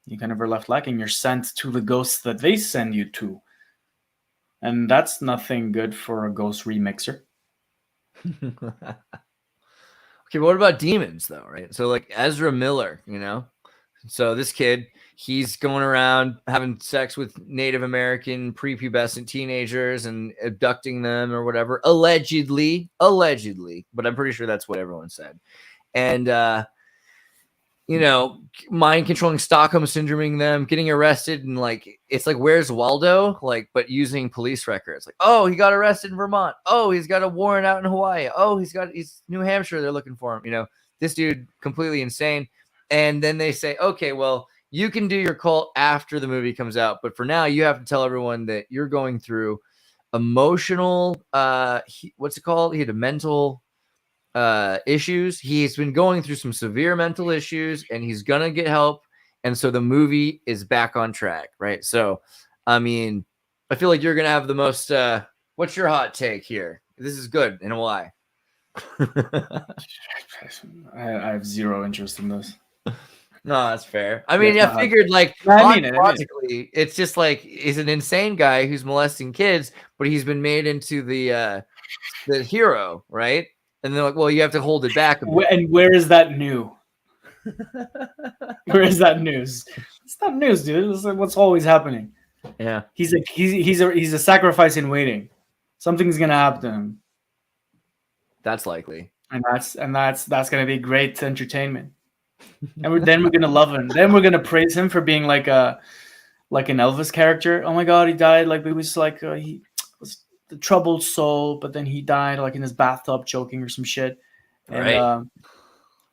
You're sent to the ghosts that they send you to, and that's nothing good for a ghost remixer. Okay, but what about demons though, right? So like Ezra Miller, you know? So this kid, he's going around having sex with Native American prepubescent teenagers and abducting them or whatever, allegedly, but I'm pretty sure that's what everyone said. And you know, mind controlling, Stockholm syndroming them, getting arrested, and like it's like Where's Waldo, like, but using police records. Like, oh, he got arrested in Vermont. Oh, he's got a warrant out in Hawaii. Oh, he's New Hampshire. They're looking for him. You know, this dude completely insane. And then they say, okay, well, you can do your cult after the movie comes out, but for now, you have to tell everyone that you're going through emotional. What's it called? He had a mental issues. He's been going through some severe mental issues and he's gonna get help, and so the movie is back on track, right? So I mean, I feel like you're gonna have the most what's your hot take here? This is good, and why? I have zero interest in this. No, that's fair. I mean, That's I figured like logically, it's just like he's an insane guy who's molesting kids, but he's been made into the hero, right? And they're like, well, you have to hold it back. And where is that new? Where is that news? It's not news, dude. It's like what's always happening. Yeah, he's a sacrifice in waiting. Something's gonna happen to him. That's likely, and that's gonna be great entertainment. And then we're gonna love him. Then we're gonna praise him for being like an Elvis character. Oh my God, he died like it was like he was the troubled soul, but then he died like in his bathtub choking or some shit. And right.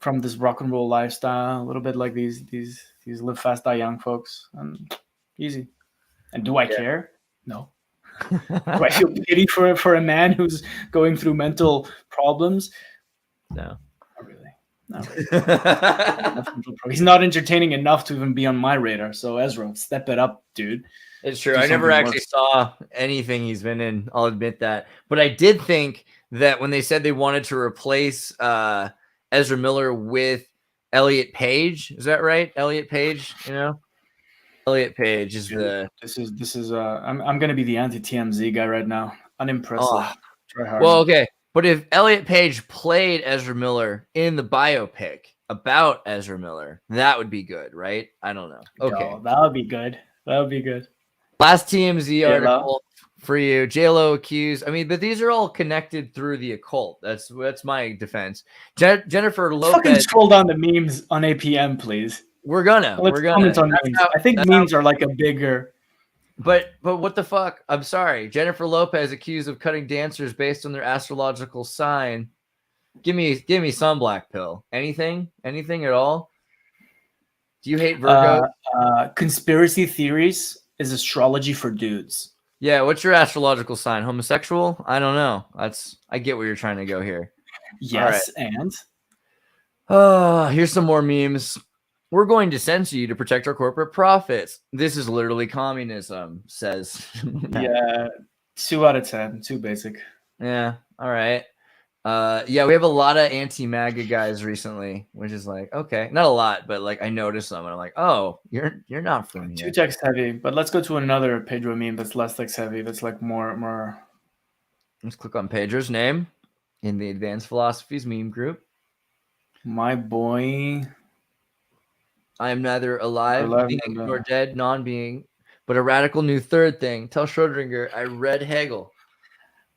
From this rock and roll lifestyle, a little bit like these live fast, die young folks. Easy. And do I care? No. Do I feel pity for a man who's going through mental problems? No. Not really. He's not entertaining enough to even be on my radar. So Ezra, step it up, dude. It's true. I never actually saw anything he's been in. I'll admit that. But I did think that when they said they wanted to replace Ezra Miller with Elliot Page, is that right? Elliot Page, you know? Elliot Page is the. This is. I'm gonna be the anti-TMZ guy right now. Unimpressive. Oh. Try hard. Well, okay, but if Elliot Page played Ezra Miller in the biopic about Ezra Miller, that would be good, right? I don't know. Okay, that would be good. That would be good. Last TMZ article for you. JLo accused. I mean, but these are all connected through the occult. That's my defense. Jennifer Lopez. Fucking scroll down the memes on APM, please. We're gonna comment on memes. I think memes are like a bigger. But what the fuck? I'm sorry. Jennifer Lopez accused of cutting dancers based on their astrological sign. Give me some black pill. Anything at all? Do you hate Virgo? Conspiracy theories is astrology for dudes. Yeah, what's your astrological sign? Homosexual? I don't know. I get where you're trying to go here. Yes, and here's some more memes. We're going to censor you to protect our corporate profits. This is literally communism, says. Yeah, 2 out of 10. Too basic. Yeah, all right. Yeah, we have a lot of anti-MAGA guys recently, which is like, okay, not a lot, but like I noticed them and I'm like, oh, you're not from here. Too text heavy, but let's go to another Pedro meme that's less text heavy. That's like more. Let's click on Pedro's name in the Advanced Philosophies meme group. My boy. I am neither alive, being, nor dead, non-being, but a radical new third thing. Tell Schrodinger I read Hegel.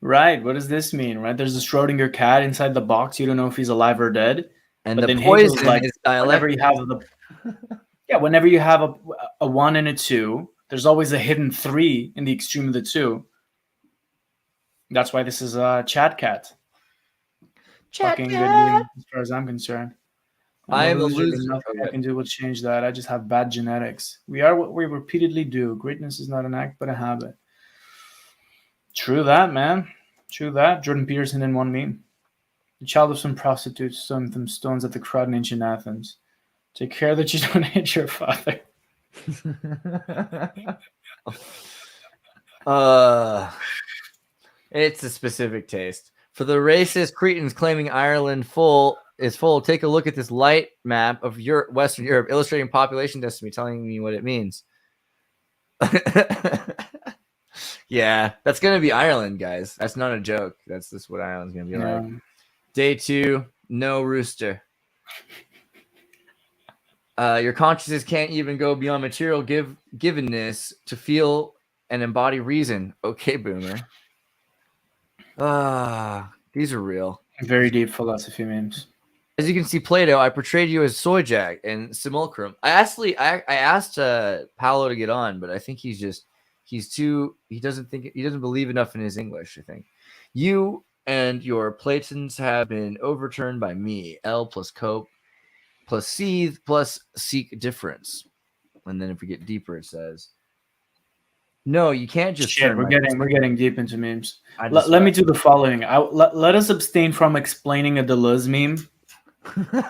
Right. What does this mean? Right. There's a Schrodinger cat inside the box. You don't know if he's alive or dead. And the poison like, is dialectics. Whenever you have a 1 and a 2, there's always a hidden 3 in the extreme of the 2. That's why this is a chat cat. Fucking good as far as I'm concerned. I am a loser. Nothing I can do will change that. I just have bad genetics. We are what we repeatedly do. Greatness is not an act, but a habit. True that, man. True that. Jordan Peterson in one meme. The child of some prostitutes stoned them stones at the crowd in ancient Athens. Take care that you don't hit your father. It's a specific taste. For the racist Cretans claiming Ireland is full, take a look at this light map of Western Europe, illustrating population density, telling me what it means. Yeah, that's going to be Ireland, guys. That's not a joke. That's what Ireland's going to be like. Day 2. No, rooster. Your consciousness can't even go beyond material givenness to feel and embody reason. Okay, boomer. These are real. Very deep philosophy memes. As you can see, Plato, I portrayed you as Soyjag and Simulacrum. I asked Paolo to get on, but I think he doesn't believe enough in his English, I think. You and your Platons have been overturned by me. L plus cope plus seethe plus seek difference. And then if we get deeper, it says, no, you can't just. Shit, we're getting deep into memes. Let me do the following. Let us abstain from explaining a Deleuze meme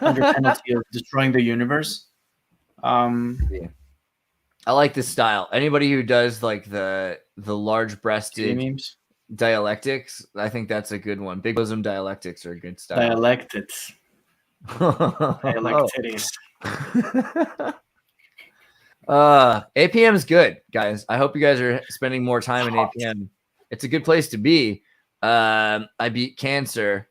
under penalty of destroying the universe. Yeah. I like this style. Anybody who does like the large-breasted memes, dialectics, I think that's a good one. Big bosom dialectics are a good style. Dialectics. Dialectics. APM is good, guys. I hope you guys are spending more time in APM. It's a good place to be. I beat cancer.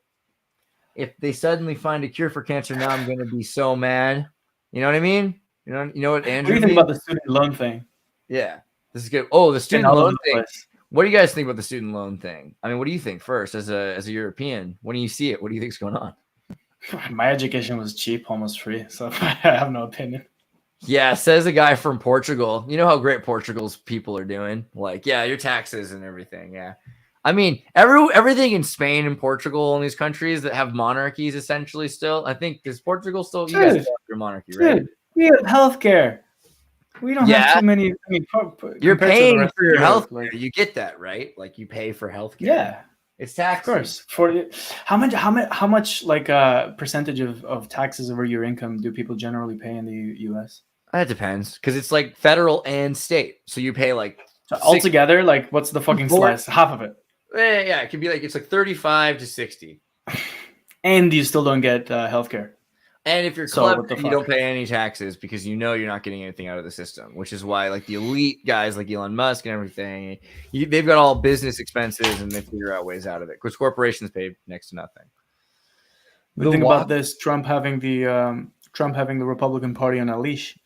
If they suddenly find a cure for cancer now, I'm going to be so mad. You know what I mean? You know what Andrew? What do you think about the student loan thing? Yeah, this is good. Oh, the student loan thing. What do you guys think about the student loan thing? I mean, what do you think first as a European? When you see it, what do you think is going on? My education was cheap, almost free, so I have no opinion. Yeah, says a guy from Portugal. You know how great Portugal's people are doing? Like, yeah, your taxes and everything. Yeah. I mean, everything in Spain and Portugal and these countries that have monarchies essentially still. I think is Portugal still you guys have your monarchy, right? We have healthcare. We don't have too many. I mean, you're paying for your healthcare. Like, you get that, right? Like you pay for healthcare. Yeah. It's tax. Of course. How much like percentage of taxes over your income do people generally pay in the US? That depends because it's like federal and state. So you pay like altogether, like what's the fucking slice? Half of it. Yeah, it can be like it's like 35 to 60. And you still don't get healthcare. And if you're clever, you don't pay any taxes because you know you're not getting anything out of the system, which is why like the elite guys like Elon Musk and everything, they've got all business expenses and they figure out ways out of it because corporations pay next to nothing. The thing about this, Trump having the Republican Party on a leash.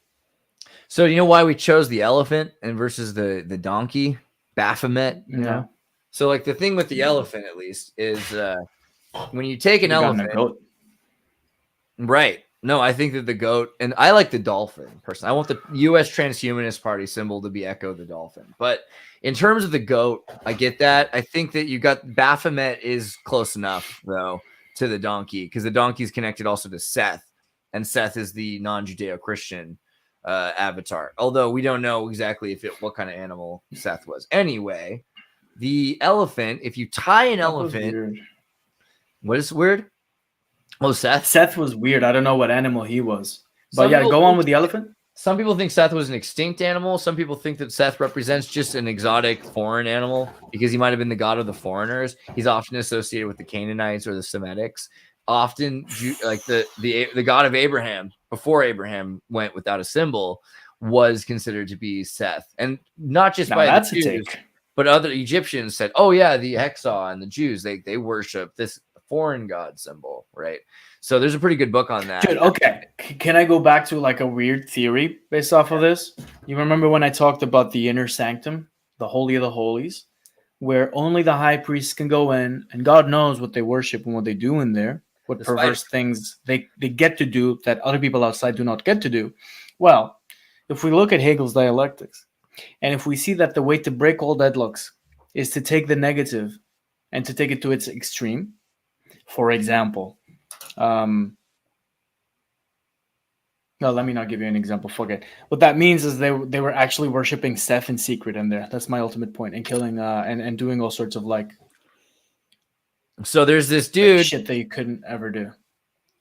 So you know why we chose the elephant and versus the donkey, Baphomet, you know? So like the thing with the elephant at least is when you take an elephant. Right. No, I think that the goat, and I like the dolphin personally. I want the U.S. Transhumanist Party symbol to be Echo the Dolphin. But in terms of the goat, I get that. I think that you got Baphomet is close enough, though, to the donkey, because the donkey is connected also to Seth, and Seth is the non-Judeo-Christian avatar. Although we don't know exactly what kind of animal Seth was. Anyway, the elephant, if you tie an elephant, what is weird? Oh, Seth? Seth was weird. I don't know what animal he was. But yeah, go on with the elephant. Some people think Seth was an extinct animal. Some people think that Seth represents just an exotic foreign animal because he might have been the god of the foreigners. He's often associated with the Canaanites or the Semitic. Often, like the god of Abraham, before Abraham went without a symbol, was considered to be Seth. And not just by the Jews, but other Egyptians said, oh yeah, the Hexaw and the Jews, they worship this foreign god symbol, right? So there's a pretty good book on that. Dude, okay. Can I go back to like a weird theory based off of this? You remember when I talked about the inner sanctum, the Holy of the Holies, where only the high priest can go in, and God knows what they worship and what they do in there, what perverse things they get to do that other people outside do not get to do. Well, if we look at Hegel's dialectics, and if we see that the way to break all deadlocks is to take the negative and to take it to its extreme. For example, no, let me not give you an example. Fuck it. What that means is they were actually worshiping Seth in secret in there. That's my ultimate point. And killing and doing all sorts of like. So there's this dude like shit that you couldn't ever do.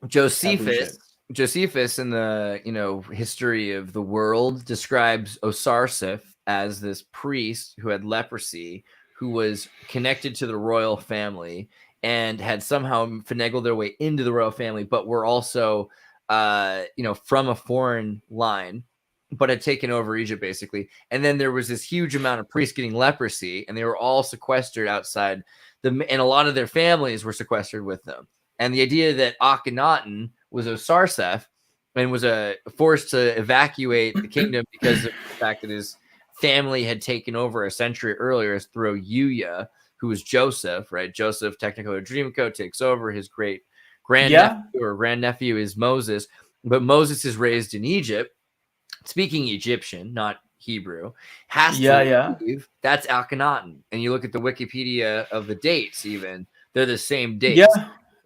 Josephus in the history of the world describes Osarseph as this priest who had leprosy, who was connected to the royal family and had somehow finagled their way into the royal family, but were also, from a foreign line, but had taken over Egypt, basically. And then there was this huge amount of priests getting leprosy, and they were all sequestered outside, and a lot of their families were sequestered with them. And the idea that Akhenaten was a Sarsef and was forced to evacuate the kingdom because of the fact that his family had taken over a century earlier through Yuya, who was Joseph, right? Joseph, Technicolor Dreamcoat, takes over. His great grandnephew or grandnephew is Moses, but Moses is raised in Egypt, speaking Egyptian, not Hebrew, has to believe that's Akhenaten. And you look at the Wikipedia of the dates, even they're the same dates,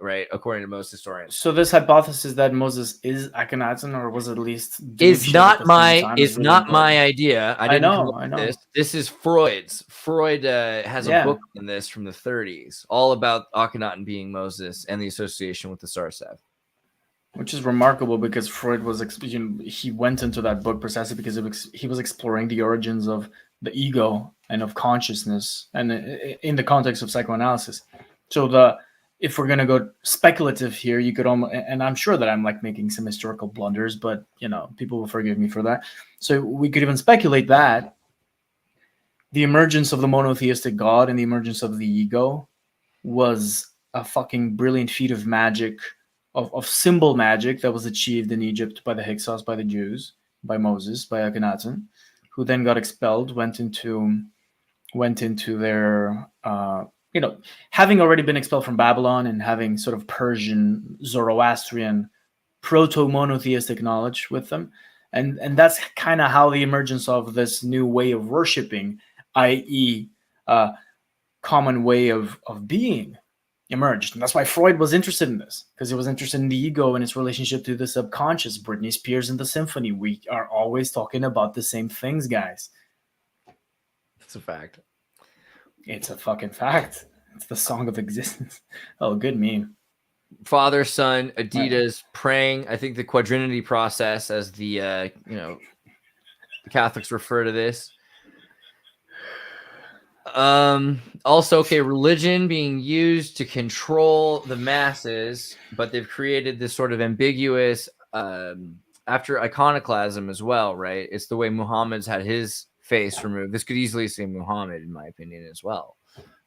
right? According to most historians. So this hypothesis that Moses is Akhenaten, or was at least is not my idea. I know. This is Freud's. Freud has a book on this from the 30s, all about Akhenaten being Moses and the association with the Sarsef. Which is remarkable because Freud was, he went into that book precisely because he was exploring the origins of the ego and of consciousness, and in the context of psychoanalysis. So if we're gonna go speculative here, you could almost, and I'm sure that I'm like making some historical blunders, but people will forgive me for that. So we could even speculate that the emergence of the monotheistic God and the emergence of the ego was a fucking brilliant feat of magic. Of symbol magic that was achieved in Egypt by the Hyksos, by the Jews, by Moses, by Akhenaten, who then got expelled, went into their, having already been expelled from Babylon and having sort of Persian, Zoroastrian, proto-monotheistic knowledge with them. And that's kind of how the emergence of this new way of worshiping, i.e. Common way of being, emerged. And that's why Freud was interested in this, because he was interested in the ego and its relationship to the subconscious. Britney Spears and the symphony. We are always talking about the same things, guys. It's a fact. It's a fucking fact. It's the song of existence. Oh, good meme. Father, Son, Adidas, praying. I think the quadrinity process, as the the Catholics refer to this. Also, religion being used to control the masses, but they've created this sort of ambiguous after iconoclasm as well, right? It's the way Muhammad's had his face removed. This could easily say Muhammad, in my opinion, as well.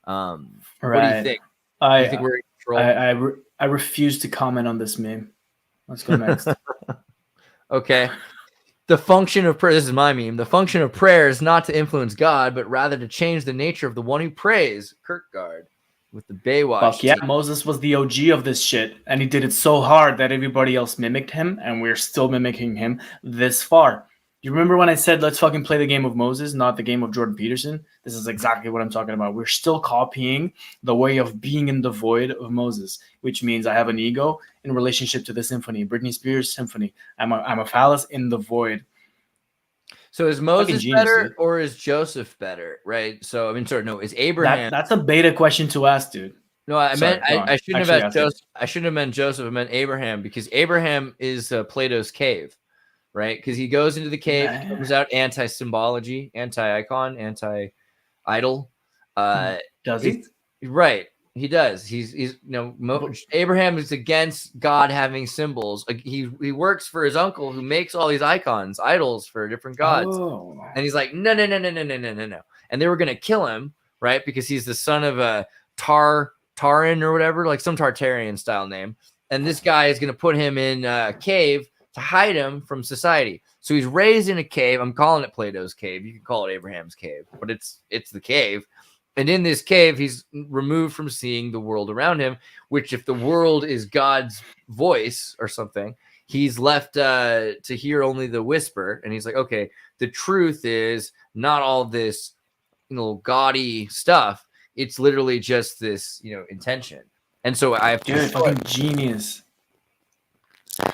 What do you think? You think we're in control? I refuse to comment on this meme. Let's go next. Okay. The function of prayer, this is my meme. The function of prayer is not to influence God, but rather to change the nature of the one who prays. Kierkegaard with the Baywatch. Fuck yeah, Moses was the OG of this shit, and he did it so hard that everybody else mimicked him, and we're still mimicking him this far. You remember when I said let's fucking play the game of Moses, not the game of Jordan Peterson? This is exactly what I'm talking about. We're still copying the way of being in the void of Moses, which means I have an ego in relationship to the symphony, Britney Spears symphony. I'm a phallus in the void. So is Moses better or is Joseph better? Right. So is Abraham? That's a beta question to ask, dude. No, I shouldn't have asked Joseph. I shouldn't have meant Joseph. I meant Abraham, because Abraham is Plato's cave. Right, because he goes into the cave, he comes out anti-symbology, anti-icon, anti-idol. Does he? Right, he does. He's Abraham is against God having symbols. He works for his uncle who makes all these icons, idols for different gods, and he's like, no. And they were gonna kill him, right, because he's the son of a Taran or whatever, like some Tartarian style name, and this guy is gonna put him in a cave to hide him from society. So he's raised in a cave. I'm calling it Plato's cave. You can call it Abraham's cave, but it's the cave. And in this cave, he's removed from seeing the world around him, which if the world is God's voice or something, he's left to hear only the whisper. And he's like, okay, the truth is not all this, gaudy stuff. It's literally just this, intention. And so I have to fucking genius.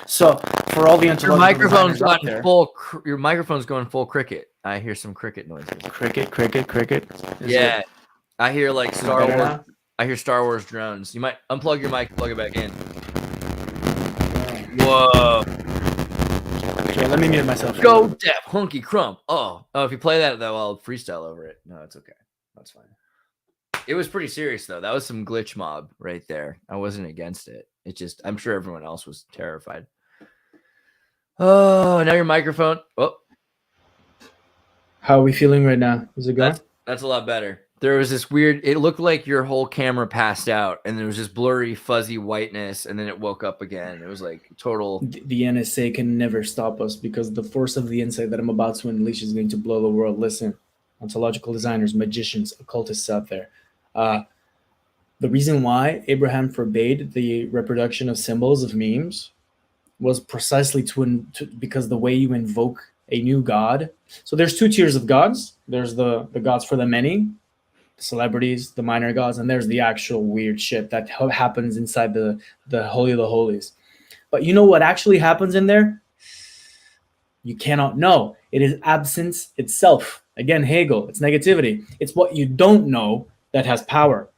So for all the your microphone's your microphone's going full cricket. I hear some cricket noises. Cricket. Yeah, I hear like Star Wars. Now? I hear Star Wars drones. You might unplug your mic, plug it back in. Whoa. Okay, let me mute myself. Go Def Hunky Crump. Oh, if you play that though, I'll freestyle over it. No, it's okay. That's fine. It was pretty serious though. That was some glitch mob right there. I wasn't against it. It just, I'm sure everyone else was terrified. Oh, now your microphone. Oh, how are we feeling right now? Is it good? That's a lot better. There was this weird, it looked like your whole camera passed out and there was this blurry, fuzzy whiteness, and then it woke up again. It was like total. The NSA can never stop us because the force of the insight that I'm about to unleash is going to blow the world. Listen, ontological designers, magicians, occultists out there. The reason why Abraham forbade the reproduction of symbols of memes was precisely because the way you invoke a new god. So there's two tiers of gods. There's the gods for the many, the celebrities, the minor gods, and there's the actual weird shit that happens inside the Holy of the Holies. But you know what actually happens in there? You cannot know. It is absence itself. Again, Hegel, it's negativity. It's what you don't know that has power.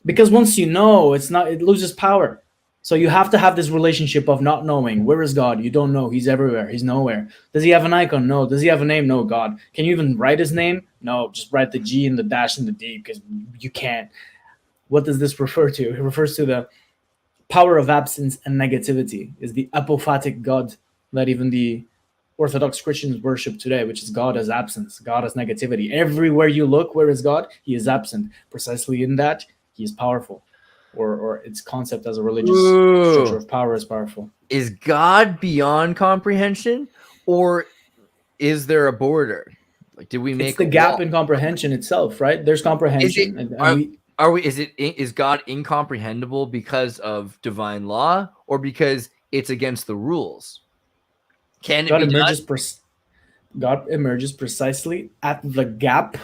Because once you know, it loses power. So you have to have this relationship of not knowing. Where is God? You don't know. He's everywhere. He's nowhere. Does he have an icon? No. Does he have a name? No, God. Can you even write his name? No, just write the G and the dash and the D because you can't. What does this refer to? It refers to the power of absence and negativity. Is the apophatic God that even the Orthodox Christians worship today, which is God as absence, God as negativity. Everywhere you look, where is God? He is absent. Precisely in that, he is powerful. Or its concept as a religious structure of power is powerful. Is God beyond comprehension, or is there a border? Like, did we make it's the gap in comprehension itself, right? There's comprehension. Is God incomprehensible because of divine law, or because it's against the rules? Can it God emerges precisely at the gap,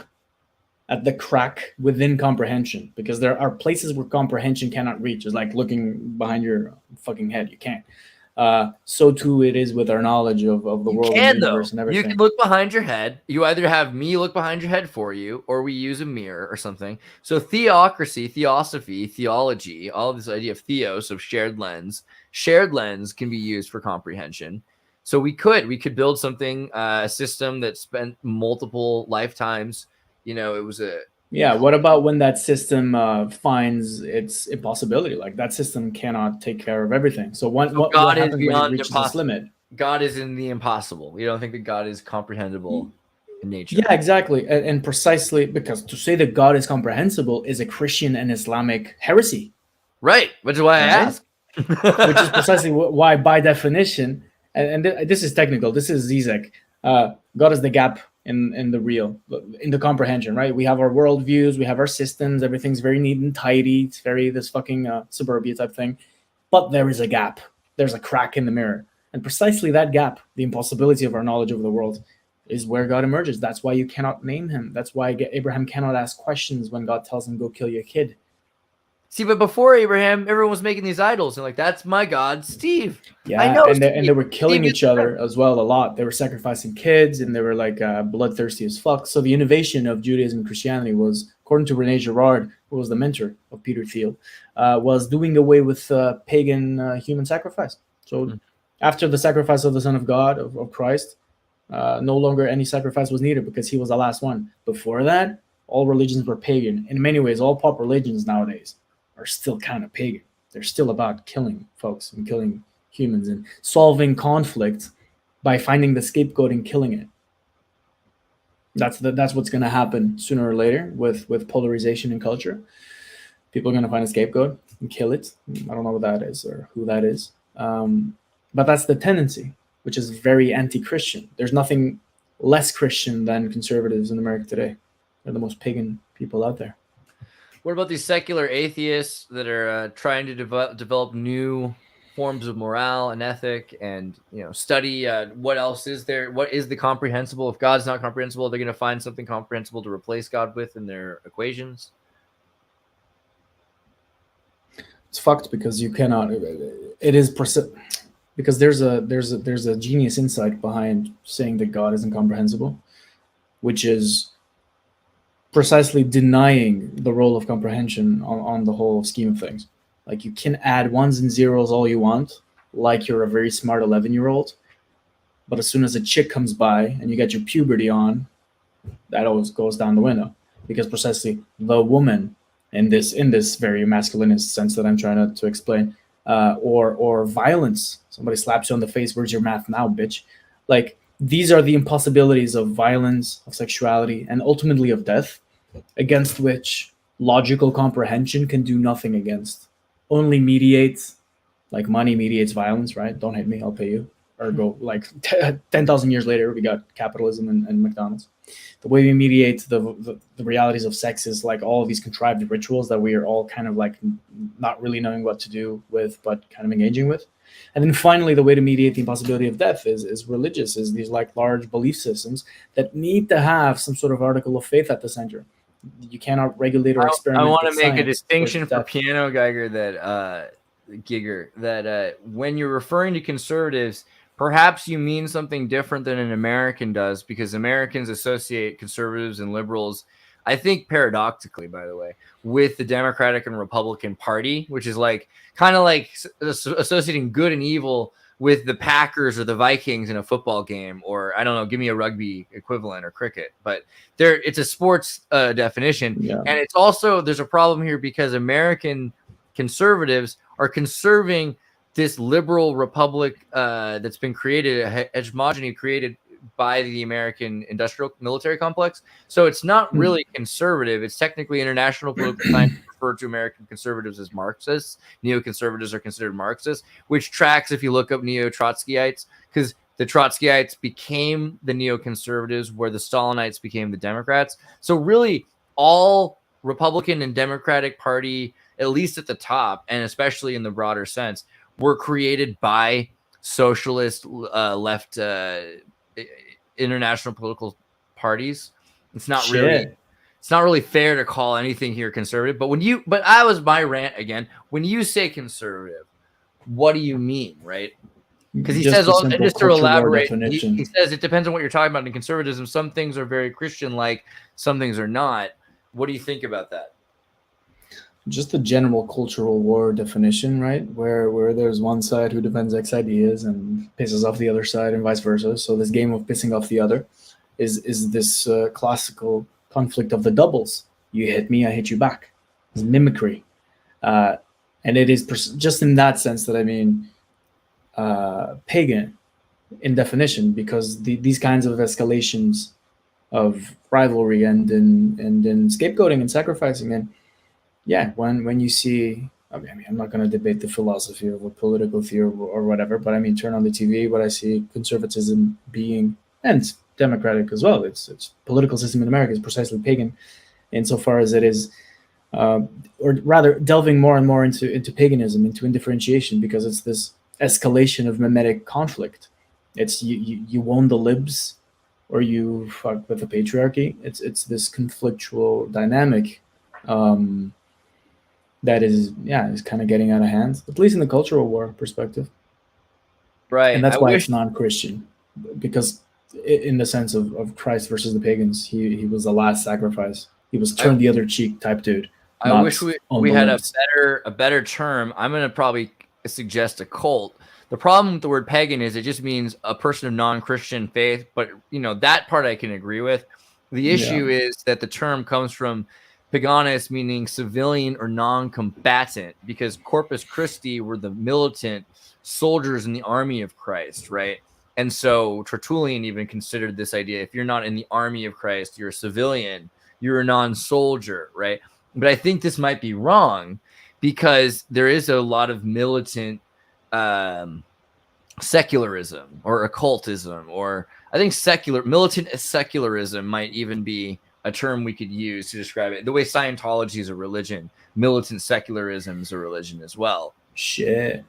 at the crack within comprehension, because there are places where comprehension cannot reach. It's like looking behind your fucking head. You can't. So too it is with our knowledge of the world and the universe and everything. You can look behind your head. You either have me look behind your head for you, or we use a mirror or something. So theocracy, theosophy, theology, all of this idea of theos, of shared lens can be used for comprehension. So we could build something, a system that spent multiple lifetimes. You know, it was a... Yeah, what about when that system finds its impossibility? Like, that system cannot take care of everything. So what happens when it reaches its limit? God is in the impossible. You don't think that God is comprehensible in nature? Yeah, exactly. And precisely because to say that God is comprehensible is a Christian and Islamic heresy. Right, which is why I asked. Which is precisely why, by definition, and this is technical, this is Zizek, God is the gap in the real, in the comprehension, right? We have our worldviews, we have our systems, everything's very neat and tidy. It's very this fucking suburbia type thing. But there is a gap. There's a crack in the mirror. And precisely that gap, the impossibility of our knowledge of the world, is where God emerges. That's why you cannot name him. That's why Abraham cannot ask questions when God tells him, go kill your kid. See, but before Abraham, everyone was making these idols and like, that's my God, Steve. Yeah, I know, and they were killing each other as well a lot. They were sacrificing kids, and they were like bloodthirsty as fuck. So the innovation of Judaism and Christianity was, according to René Girard, who was the mentor of Peter Thiel, was doing away with pagan human sacrifice. So after the sacrifice of the Son of God, of Christ, no longer any sacrifice was needed because he was the last one. Before that, all religions were pagan. In many ways, all pop religions nowadays are still kind of pagan. They're still about killing folks and killing humans and solving conflict by finding the scapegoat and killing it. That's what's going to happen sooner or later with polarization in culture. People are going to find a scapegoat and kill it. I don't know what that is or who that is. But that's the tendency, which is very anti-Christian. There's nothing less Christian than conservatives in America today. They're the most pagan people out there. What about these secular atheists that are trying to develop new forms of morale and ethic and, you know, study what else is there? What is the comprehensible? If God's not comprehensible, they're going to find something comprehensible to replace God with in their equations. It's fucked because you cannot. It is because there's a genius insight behind saying that God isn't comprehensible, which is precisely denying the role of comprehension on the whole scheme of things. Like, you can add ones and zeros all you want, like you're a very smart 11-year-old, but as soon as a chick comes by and you get your puberty on, that always goes down the window, because precisely the woman in this very masculinist sense that I'm trying to explain, or violence. Somebody slaps you on the face. Where's your math now, bitch? Like, these are the impossibilities of violence, of sexuality, and ultimately of death. against which logical comprehension can do nothing against. Only mediates, like money mediates violence, right? Don't hit me, I'll pay you. Or go like 10,000 years later, we got capitalism and McDonald's. The way we mediate the realities of sex is like all of these contrived rituals that we are all kind of like not really knowing what to do with, but kind of engaging with. And then finally, the way to mediate the impossibility of death is religious, is these like large belief systems that need to have some sort of article of faith at the center. You cannot regulate or experiment. I want with to make a science distinction with for death. piano Geiger that when you're referring to conservatives, perhaps you mean something different than an American does, because Americans associate conservatives and liberals, I think paradoxically, by the way, with the Democratic and Republican Party, which is like kind of like associating good and evil with the Packers or the Vikings in a football game, or I don't know, give me a rugby equivalent or cricket, but it's a sports definition. Yeah. And it's also, there's a problem here because American conservatives are conserving this liberal republic that's been created, a hegemony created by the American industrial military complex. So it's not really conservative. It's technically international political science referred to American conservatives as Marxists. Neoconservatives are considered Marxists, which tracks if you look up neo-Trotskyites, because the Trotskyites became the neoconservatives where the Stalinites became the Democrats. So really all Republican and Democratic Party, at least at the top, and especially in the broader sense, were created by socialist left international political parties. It's not really fair to call anything here conservative. But I was my rant again. When you say conservative, what do you mean, right? Because he says, just to elaborate, he says it depends on what you're talking about in conservatism. Some things are very Christian-like, some things are not. What do you think about that? Just the general cultural war definition, right? Where there's one side who defends X ideas and pisses off the other side and vice versa. So this game of pissing off the other is this classical conflict of the doubles. You hit me, I hit you back. It's mimicry. And it is just in that sense that I mean pagan in definition, because these kinds of escalations of rivalry and in scapegoating and sacrificing, and yeah, when you see, I mean, I'm not going to debate the philosophy of a political theory or whatever, but I mean, turn on the TV, what I see conservatism being, and democratic as well. It's political system in America is precisely pagan, insofar as it is, or rather, delving more and more into paganism, into indifferentiation, because it's this escalation of mimetic conflict. It's you own the libs, or you fuck with the patriarchy. It's this conflictual dynamic. That is kind of getting out of hand, at least in the cultural war perspective. Right. And that's why it's non-Christian, because in the sense of Christ versus the pagans, he was the last sacrifice. He was turn the other cheek type dude. I wish we had a better term. I'm going to probably suggest a cult. The problem with the word pagan is it just means a person of non-Christian faith, but that part I can agree with. The issue is that the term comes from Paganus, meaning civilian or non-combatant, because Corpus Christi were the militant soldiers in the army of Christ, right? And so Tertullian even considered this idea: if you're not in the army of Christ, you're a civilian, you're a non-soldier, right? But I think this might be wrong, because there is a lot of militant secularism or occultism, or I think militant secularism might even be a term we could use to describe it. The way Scientology is a religion, militant secularism is a religion as well. Shit.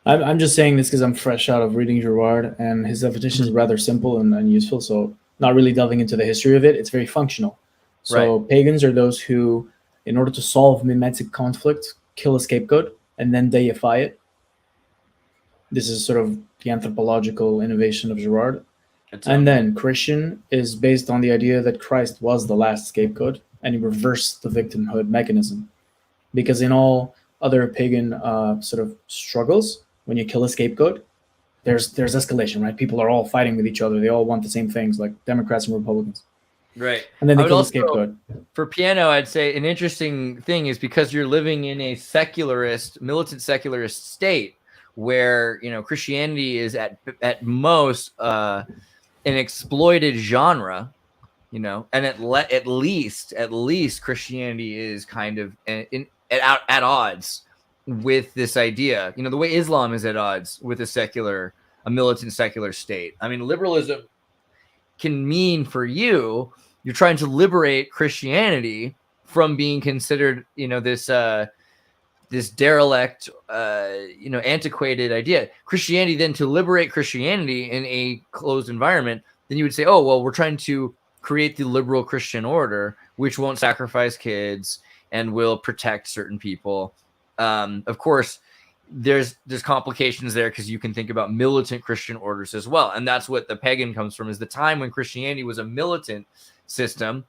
I'm just saying this because I'm fresh out of reading Girard, and his definition is rather simple and useful. So not really delving into the history of it. It's very functional. So pagans are those who, in order to solve mimetic conflict, kill a scapegoat and then deify it. This is sort of the anthropological innovation of Girard. And then Christian is based on the idea that Christ was the last scapegoat, and he reversed the victimhood mechanism. Because in all other pagan sort of struggles, when you kill a scapegoat, there's escalation, right? People are all fighting with each other. They all want the same things, like Democrats and Republicans. Right. And then they kill the scapegoat. For piano, I'd say an interesting thing is because you're living in a militant secularist state where, Christianity is at most an exploited genre, and at least Christianity is kind of at odds with this idea, the way Islam is at odds with a militant secular state. I mean, liberalism can mean for you're trying to liberate Christianity from being considered, this derelict, antiquated idea. Christianity, then to liberate Christianity in a closed environment, then you would say, oh, well, we're trying to create the liberal Christian order, which won't sacrifice kids and will protect certain people. Of course, there's complications there because you can think about militant Christian orders as well. And that's what the pagan comes from, is the time when Christianity was a militant system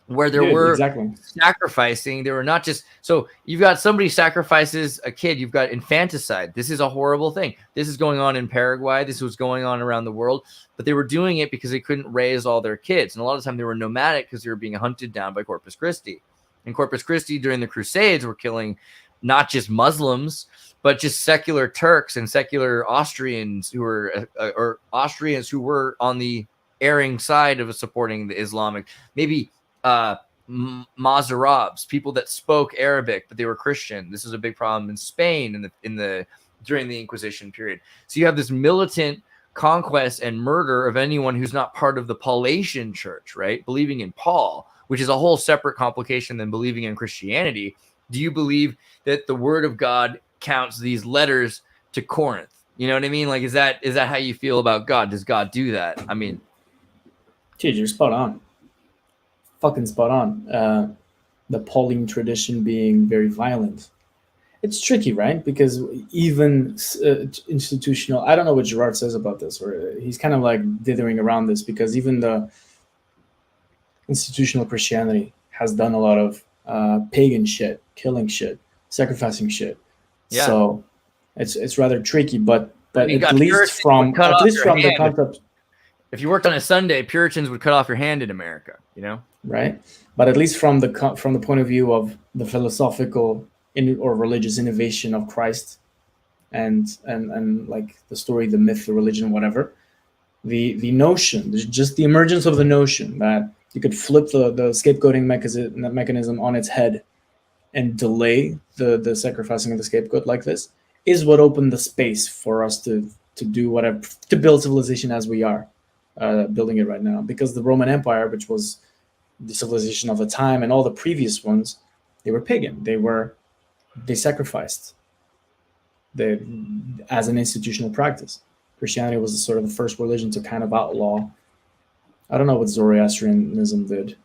where there were sacrificing. There were not just, so you've got somebody sacrifices a kid, you've got infanticide. This is a horrible thing. This is going on in Paraguay. This was going on around the world, but they were doing it because they couldn't raise all their kids. And a lot of the time they were nomadic because they were being hunted down by Corpus Christi. And Corpus Christi during the Crusades were killing not just Muslims, but just secular Turks and secular Austrians who were, or Austrians who were on the erring side of supporting the Islamic, maybe Mazarabs, people that spoke Arabic but they were Christian. This is a big problem in Spain during the Inquisition period. So you have this militant conquest and murder of anyone who's not part of the Paulician church, right? Believing in Paul, which is a whole separate complication than believing in Christianity. Do you believe that the word of God counts these letters to Corinth? You know what I mean? Like, is that how you feel about God? Does God do that? I mean, dude, you're spot on. Fucking spot on. The Pauline tradition being very violent. It's tricky, right? Because even institutional, I don't know what Girard says about this, or he's kind of like dithering around this, because even the institutional Christianity has done a lot of pagan shit, killing shit, sacrificing shit. Yeah. So it's rather tricky, but at least from the concept. If you worked on a Sunday, Puritans would cut off your hand in America, right? But at least from the point of view of the philosophical or religious innovation of Christ, and like the story, the myth, the religion, whatever, the notion, just the emergence of the notion that you could flip the scapegoating mechanism on its head and delay the sacrificing of the scapegoat like this is what opened the space for us to do whatever, to build civilization as we are building it right now. Because the Roman Empire, which was the civilization of the time, and all the previous ones, they were pagan. They sacrificed as an institutional practice. Christianity was sort of the first religion to kind of outlaw. I don't know what Zoroastrianism did.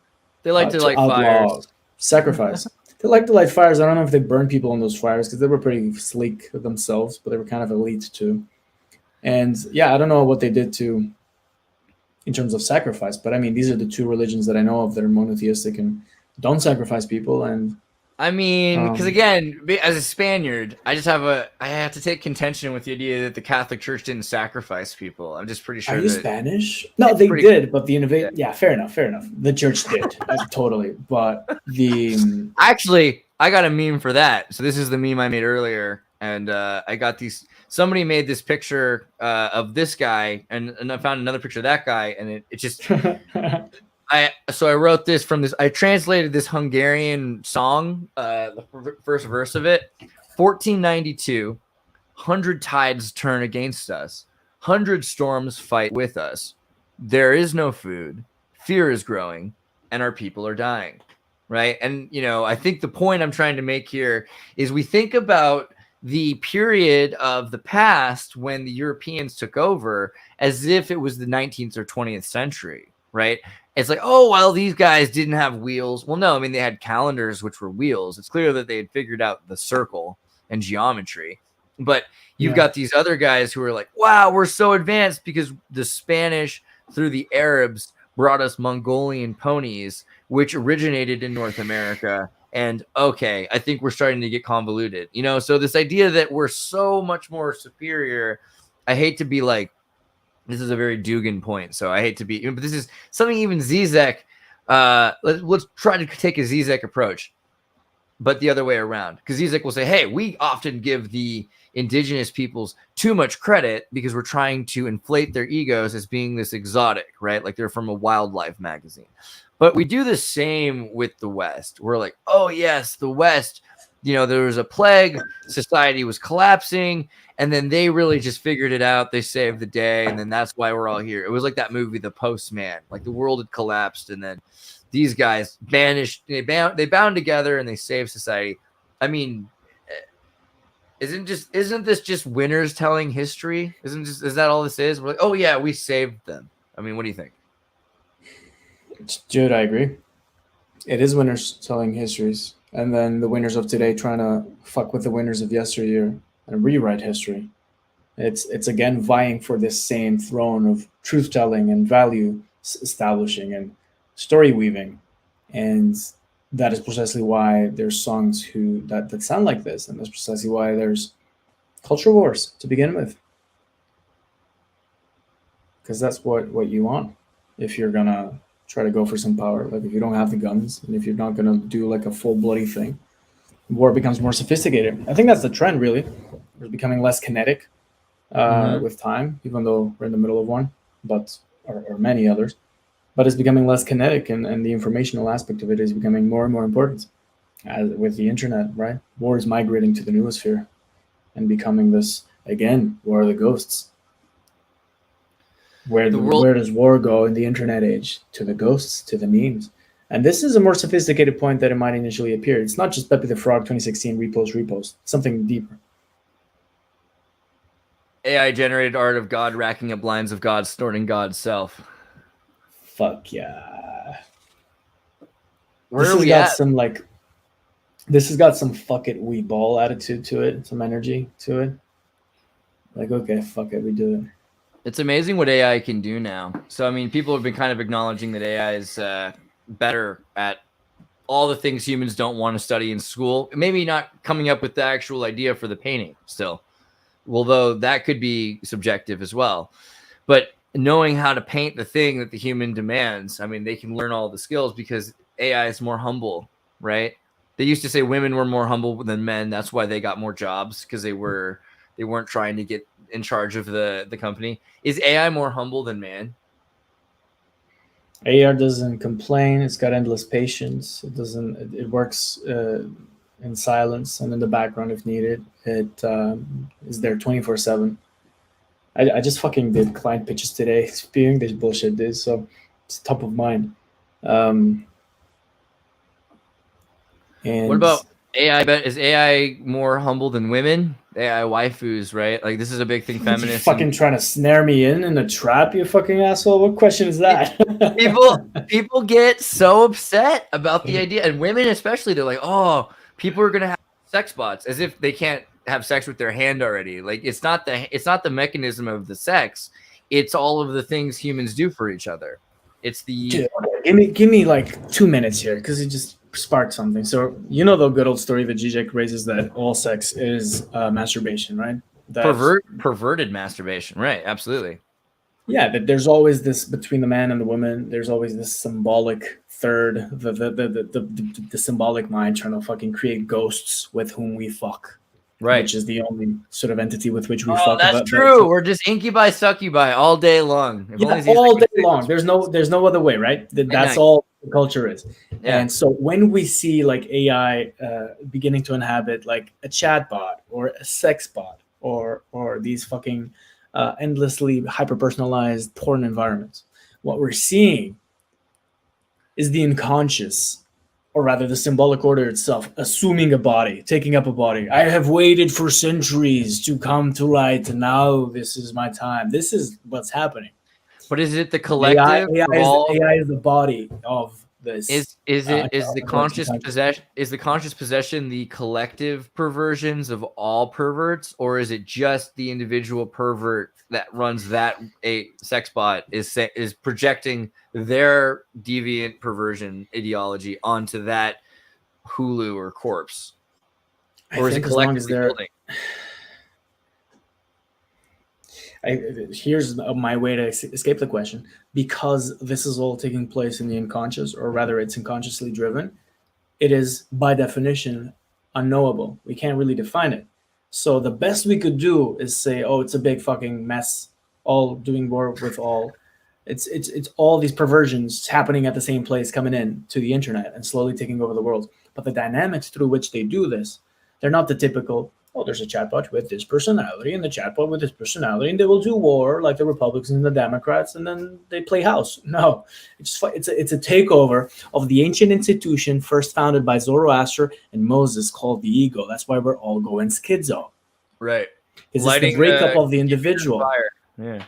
They like to light fires. Sacrifice. They like to light fires. I don't know if they burned people on those fires because they were pretty sleek themselves, but they were kind of elite too. And yeah, I don't know what they did in terms of sacrifice, but I mean, these are the two religions that I know of that are monotheistic and don't sacrifice people. And I mean, because again, as a Spaniard, I have to take contention with the idea that the Catholic Church didn't sacrifice people. I'm just pretty sure. Are you Spanish? No, they did, but the innovation. Yeah, fair enough. The Church did totally, but actually, I got a meme for that. So this is the meme I made earlier, and I got these. Somebody made this picture of this guy, and I found another picture of that guy, and it just. I wrote this from this. I translated this Hungarian song, the first verse of it. 1492, 100 tides turn against us, 100 storms fight with us. There is no food, fear is growing, and our people are dying. Right, and I think the point I'm trying to make here is we think about the period of the past when the Europeans took over as if it was the 19th or 20th century. Right. It's like, oh, well, these guys didn't have wheels. Well, no, I mean, they had calendars, which were wheels. It's clear that they had figured out the circle and geometry. But you've got these other guys who are like, wow, we're so advanced because the Spanish through the Arabs brought us Mongolian ponies, which originated in North America. And okay, I think we're starting to get convoluted. So this idea that we're so much more superior, I hate to be like, this is a very Dugan point, so I hate to be, but this is something even Zizek, let's try to take a Zizek approach, but the other way around, because Zizek will say, hey, we often give the indigenous peoples too much credit because we're trying to inflate their egos as being this exotic, right? Like they're from a wildlife magazine. But we do the same with the West. We're like, oh yes, the West, there was a plague, society was collapsing, and then they really just figured it out. They saved the day, and then that's why we're all here. It was like that movie, The Postman. Like the world had collapsed, and then these guys vanished. They bound together, and they saved society. I mean, isn't this just winners telling history? Is that all this is? We're like, oh yeah, we saved them. I mean, what do you think? Dude, I agree. It is winners telling histories, and then the winners of today trying to fuck with the winners of yesteryear and rewrite history. It's again vying for this same throne of truth telling and value establishing and story weaving, and that is precisely why there's songs that sound like this, and that's precisely why there's culture wars to begin with, because that's what you want if you're gonna try to go for some power. Like if you don't have the guns and if you're not gonna do like a full bloody thing, war becomes more sophisticated. I think that's the trend, really. It's becoming less kinetic with time, even though we're in the middle of one, but or many others. But it's becoming less kinetic, and the informational aspect of it is becoming more and more important. As with the internet, right? War is migrating to the noosphere and becoming this, again, war of the ghosts. Where does war go in the internet age? To the ghosts, to the memes. And this is a more sophisticated point than it might initially appear. It's not just Pepe the Frog 2016 repost. It's something deeper. AI-generated art of God racking up lines of God, snorting God's self. Fuck yeah. Where are we at? This has got some fuck it, we ball attitude to it, some energy to it. Like, okay, fuck it, we do it. It's amazing what AI can do now. So, I mean, people have been kind of acknowledging that AI is better at all the things humans don't want to study in school. Maybe not coming up with the actual idea for the painting still, although that could be subjective as well. But knowing how to paint the thing that the human demands, I mean, they can learn all the skills because AI is more humble, right? They used to say women were more humble than men. That's why they got more jobs, because they weren't trying to get in charge of the company. Is AI more humble than man? AI doesn't complain. It's got endless patience. It works in silence and in the background if needed. It is there 24/7. I just fucking did client pitches today, spewing this bullshit, dude. So it's top of mind. And what about AI? Is AI more humble than women? AI waifus, right? Like this is a big thing. Feminists fucking trying to snare me in a trap, you fucking asshole. What question is that? people get so upset about the idea, and women especially. They're like, oh, people are gonna have sex bots, as if they can't have sex with their hand already. Like it's not the mechanism of the sex. It's all of the things humans do for each other. It's the give me like 2 minutes here, because it just sparked something. So the good old story that Zizek raises, that all sex is masturbation, right? Perverted masturbation, right? Absolutely. Yeah, that there's always this between the man and the woman. There's always this symbolic third, the symbolic mind trying to fucking create ghosts with whom we fuck. Right, which is the only sort of entity with which we fuck. Oh, that's true. We're just incubi, succubi all day long. All day long. There's no other way, right? That's all the culture is. Yeah. And so when we see like AI beginning to inhabit like a chat bot or a sex bot or these fucking endlessly hyper-personalized porn environments, what we're seeing is the unconscious, or rather the symbolic order itself, assuming a body, taking up a body. I have waited for centuries to come to light, and now this is my time. This is what's happening. But is it the collective? AI is the body of this. Is the conscious possession the collective perversions of all perverts, or is it just the individual pervert that runs that a sex bot is projecting their deviant perversion ideology onto that Hulu or corpse, or is it collectively building? Here's my way to escape the question. Because this is all taking place in the unconscious, or rather it's unconsciously driven, it is by definition unknowable. We can't really define it. So the best we could do is say, oh, it's a big fucking mess, all doing war with all. It's all these perversions happening at the same place coming in to the internet and slowly taking over the world. But the dynamics through which they do this, they're not the typical, oh, there's a chatbot with this personality and the chatbot with this personality, and they will do war like the Republicans and the Democrats, and then they play house. No, it's a takeover of the ancient institution first founded by Zoroaster and Moses called the ego. That's why we're all going schizo. Right. Because it's the breakup of the individual. Yeah.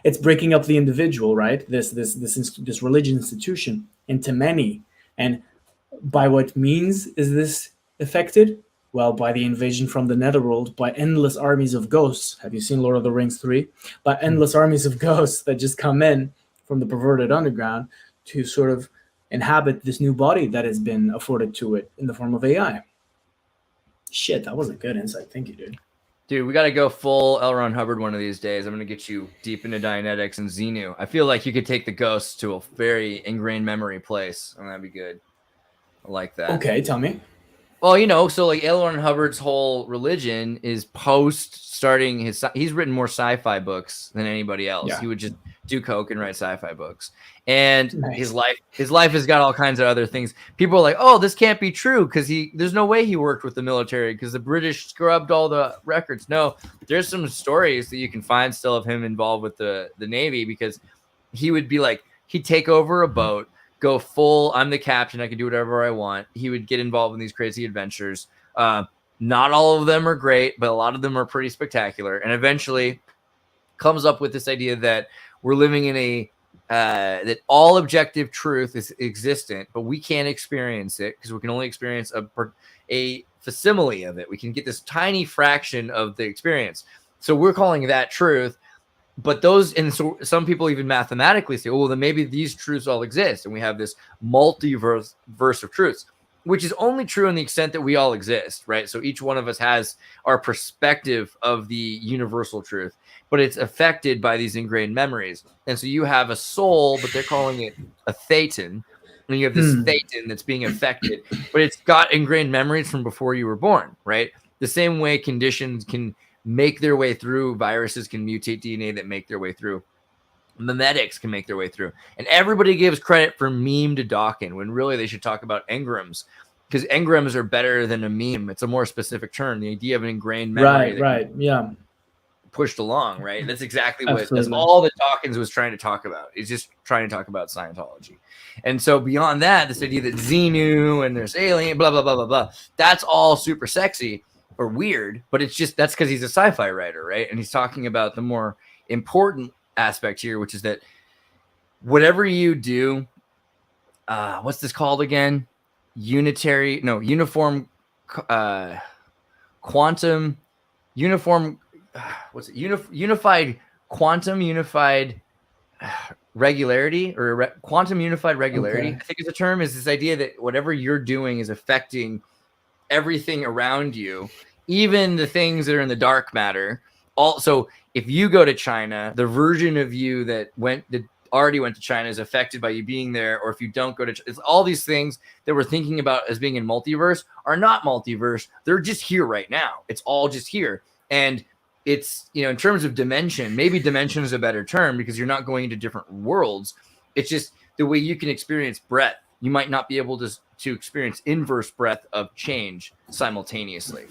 It's breaking up the individual, right? This religious institution into many. And by what means is this affected? Well, by the invasion from the netherworld, by endless armies of ghosts. Have you seen Lord of the Rings 3? By endless armies of ghosts that just come in from the perverted underground to sort of inhabit this new body that has been afforded to it in the form of AI. Shit, that was a good insight. Thank you, dude. Dude, we got to go full L. Ron Hubbard one of these days. I'm going to get you deep into Dianetics and Xenu. I feel like you could take the ghosts to a very ingrained memory place, and that'd be good. I like that. Okay, tell me. Well, you know, so like L. Ron Hubbard's whole religion is post starting his. He's written more sci-fi books than anybody else. Yeah. He would just do coke and write sci-fi books, and Nice. his life has got all kinds of other things. People are like, "Oh, this can't be true because there's no way he worked with the military because the British scrubbed all the records." No, there's some stories that you can find still of him involved with the Navy, because he would be like, he'd take over a boat, go full, I'm the captain, I can do whatever I want. He would get involved in these crazy adventures. Not all of them are great, but a lot of them are pretty spectacular. And eventually comes up with this idea that we're living in a that all objective truth is existent, but we can't experience it because we can only experience a facsimile of it. We can get this tiny fraction of the experience. So we're calling that truth. But those, and so some people even mathematically say, oh, well, then maybe these truths all exist, and we have this multiverse of truths, which is only true in the extent that we all exist, right? So each one of us has our perspective of the universal truth, but it's affected by these ingrained memories. And so you have a soul, but they're calling it a thetan, and you have this thetan that's being affected, but it's got ingrained memories from before you were born, right? The same way conditions can make their way through, viruses can mutate DNA that make their way through, memetics can make their way through, and everybody gives credit for meme to Dawkins when really they should talk about engrams, because engrams are better than a meme. It's a more specific term, the idea of an ingrained memory, right, yeah, pushed along, right? That's exactly what that's all that Dawkins was trying to talk about. He's just trying to talk about Scientology. And so beyond that, this idea that Xenu and there's alien, blah blah blah blah blah, that's all super sexy or weird, but it's just, that's because he's a sci-fi writer, right? And he's talking about the more important aspect here, which is that whatever you do, what's this called again? Uniform quantum, unified quantum unified regularity, or quantum unified regularity, okay, I think is the term, is this idea that whatever you're doing is affecting everything around you, even the things that are in the dark matter. Also, if you go to China, the version of you that already went to China is affected by you being there. Or if you don't go to, it's all these things that we're thinking about as being in multiverse are not multiverse. They're just here right now. It's all just here. And it's, in terms of dimension, maybe dimension is a better term because you're not going into different worlds. It's just the way you can experience breadth. You might not be able to experience inverse breadth of change simultaneously.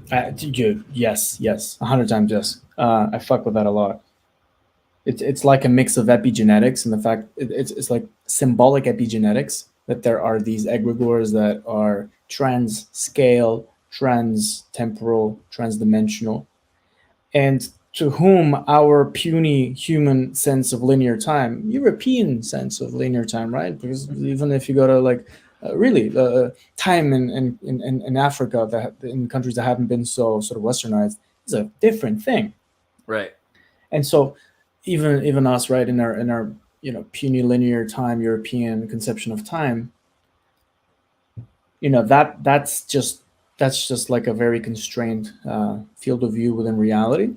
Yes, 100 times yes. I fuck with that a lot. It's like a mix of epigenetics, and the fact it's like symbolic epigenetics, that there are these egregores that are trans-scale, trans-temporal, trans-dimensional, and to whom our puny human sense of linear time, European sense of linear time, right? Because even if you go to time in Africa, that in countries that haven't been so sort of westernized, is a different thing, right? And so even us, right, in our puny linear time, European conception of time, that's just like a very constrained field of view within reality.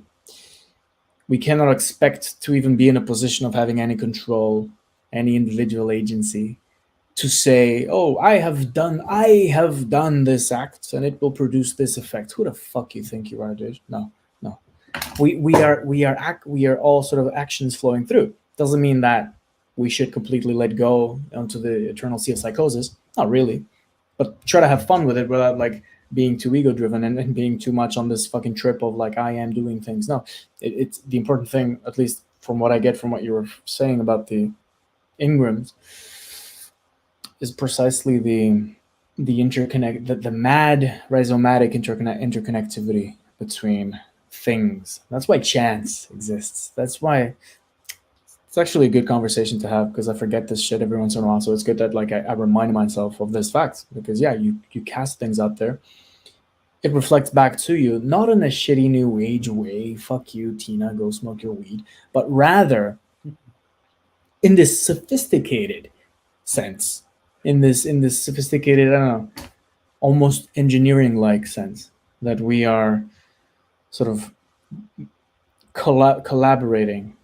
We cannot expect to even be in a position of having any control, any individual agency, to say, "Oh, I have done this act, and it will produce this effect." Who the fuck you think you are, dude? No, no. We are all sort of actions flowing through. Doesn't mean that we should completely let go onto the eternal sea of psychosis. Not really, but try to have fun with it without like being too ego driven and being too much on this fucking trip of like I am doing things. No, it's the important thing, at least from what I get from what you were saying about the engrams, is precisely the mad rhizomatic interconnectivity between things. That's why chance exists. That's why it's actually a good conversation to have, because I forget this shit every once in a while. So it's good that like I remind myself of this fact, because yeah, you cast things out there. It reflects back to you, not in a shitty new age way, fuck you, Tina, go smoke your weed, but rather in this sophisticated sense, in this sophisticated, I don't know, almost engineering-like sense, that we are sort of collaborating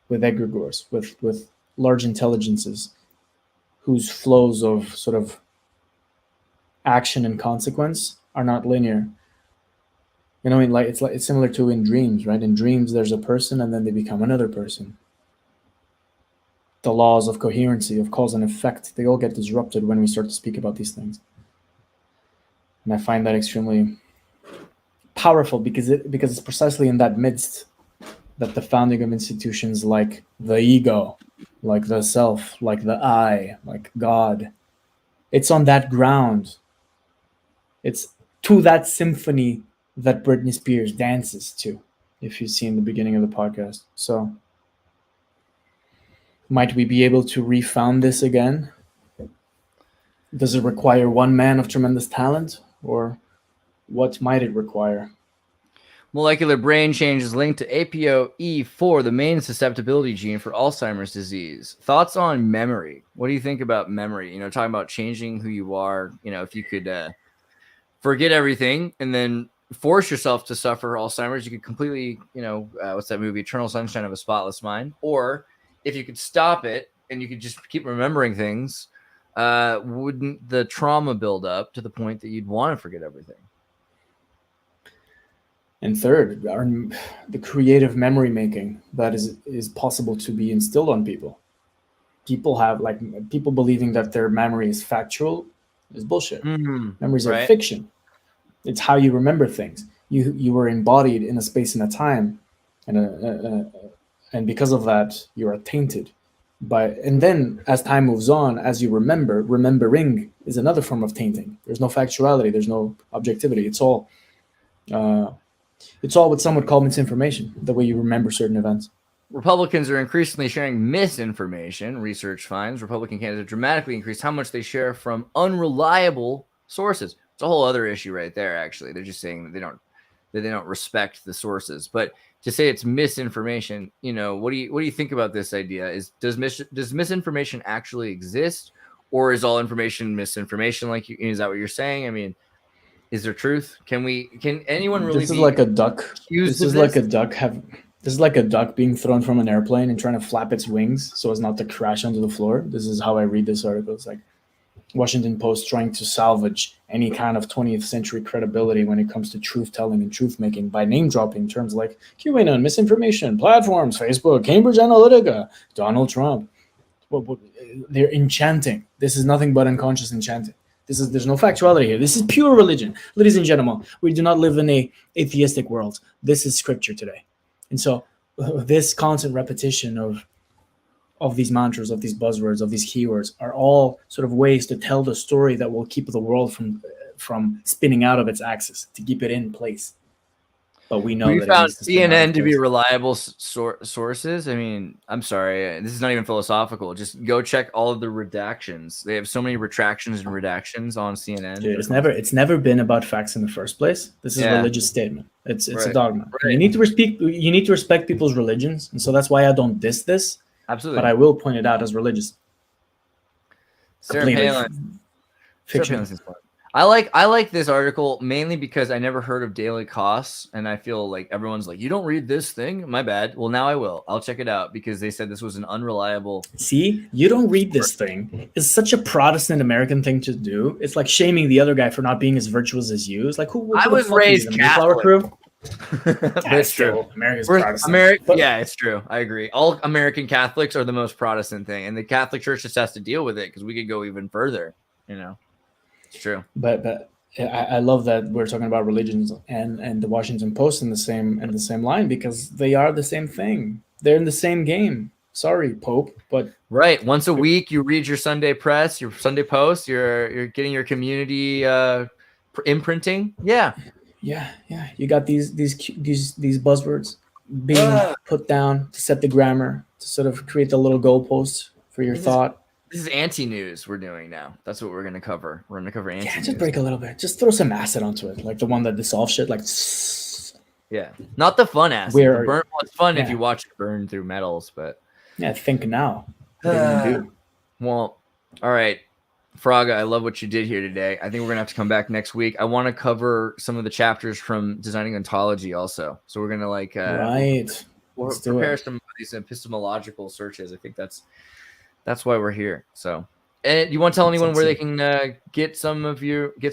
with egregores, with large intelligences, whose flows of sort of action and consequence are not linear. You know, I mean, like it's similar to in dreams, right? In dreams, there's a person, and then they become another person. The laws of coherency, of cause and effect, they all get disrupted when we start to speak about these things. And I find that extremely powerful, because it's precisely in that midst that the founding of institutions like the ego, like the self, like the I, like God, it's on that ground. It's to that symphony that Britney Spears dances to, if you've seen the beginning of the podcast. So might we be able to refound this again? Does it require one man of tremendous talent, or what might it require? Molecular brain change is linked to APOE4, the main susceptibility gene for Alzheimer's disease. Thoughts on memory? What do you think about memory? You know, talking about changing who you are. You know, if you could forget everything and then force yourself to suffer Alzheimer's, you could completely, you know, what's that movie, Eternal Sunshine of a Spotless Mind? Or if you could stop it and you could just keep remembering things, wouldn't the trauma build up to the point that you'd want to forget everything? And third, the creative memory making that is possible to be instilled on people. People believing that their memory is factual is bullshit. Memories are fiction. It's how you remember things. You were embodied in a space and a time, and because of that, you are tainted. And then as time moves on, as you remembering is another form of tainting. There's no factuality. There's no objectivity. It's all what some would call misinformation, the way you remember certain events. Republicans are increasingly sharing misinformation. Research finds Republican candidates have dramatically increased how much they share from unreliable sources. It's a whole other issue right there, actually. They're just saying that they don't respect the sources. But to say it's misinformation, you know, what do you think about this idea? Does misinformation actually exist, or is all information misinformation? Is that what you're saying? I mean, is there truth? Can anyone really? This is like a duck. This is like a duck being thrown from an airplane and trying to flap its wings so as not to crash onto the floor. This is how I read this article. It's like Washington Post trying to salvage any kind of 20th century credibility when it comes to truth telling and truth making by name dropping terms like QAnon, misinformation, platforms, Facebook, Cambridge Analytica, Donald Trump. They're enchanting. This is nothing but unconscious enchanting. There's no factuality here. This is pure religion. Ladies and gentlemen, we do not live in a atheistic world. This is scripture today. And so this constant repetition of these mantras, of these buzzwords, of these keywords are all sort of ways to tell the story that will keep the world from spinning out of its axis, to keep it in place. But we know we found CNN to be reliable sources. I mean, I'm sorry, this is not even philosophical. Just go check all of the redactions. They have so many retractions and redactions on CNN. Dude, it's never been about facts in the first place. This is a religious statement. It's a dogma. Right. You need to respect people's religions, and so that's why I don't diss this. Absolutely, but I will point it out as religious. Sarah Palin. I like this article mainly because I never heard of daily costs, and I feel like everyone's like, you don't read this thing? My bad. Well, now I will. I'll check it out because they said this was an unreliable. See, you don't read this thing. It's such a Protestant American thing to do. It's like shaming the other guy for not being as virtuous as you. It's like, who I was raised Catholic. Crew? That's true. America's Protestant. Yeah, it's true. I agree. All American Catholics are the most Protestant thing, and the Catholic Church just has to deal with it because we could go even further. You know, it's true. But I love that we're talking about religions and the Washington Post in the same line, because they are the same thing. They're in the same game. Sorry, Pope, but right. Once a week, you read your Sunday press, your Sunday Post. You're getting your community imprinting. Yeah. You got these buzzwords being put down to set the grammar, to sort of create the little goalposts for your thought. This is anti-news we're doing now. That's what we're going to cover. We're going to cover anti-news. Yeah, just break a little bit. Just throw some acid onto it, like the one that dissolves shit. Like, yeah, not the fun acid. The burn, well, it's fun if you watch it burn through metals, but yeah, think now. Well, all right, Fraga, I love what you did here today. I think we're gonna have to come back next week. I want to cover some of the chapters from Designing Ontology also. So we're gonna we'll prepare some of these epistemological searches. I think that's why we're here. So, and you want to tell anyone where they can get some of you? You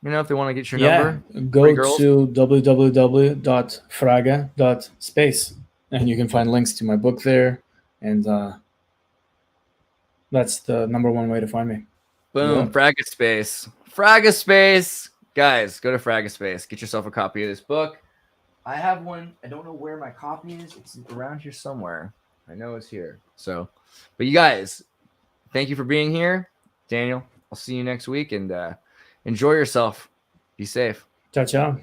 know, if they want to get your number. Go to www.fraga.space, and you can find links to my book there, and that's the number one way to find me. Boom, yeah. Fraga Space. Guys, go to Fraga Space. Get yourself a copy of this book. I have one. I don't know where my copy is. It's around here somewhere. I know it's here. So, but you guys, thank you for being here. Daniel, I'll see you next week, and enjoy yourself. Be safe. Ciao, ciao.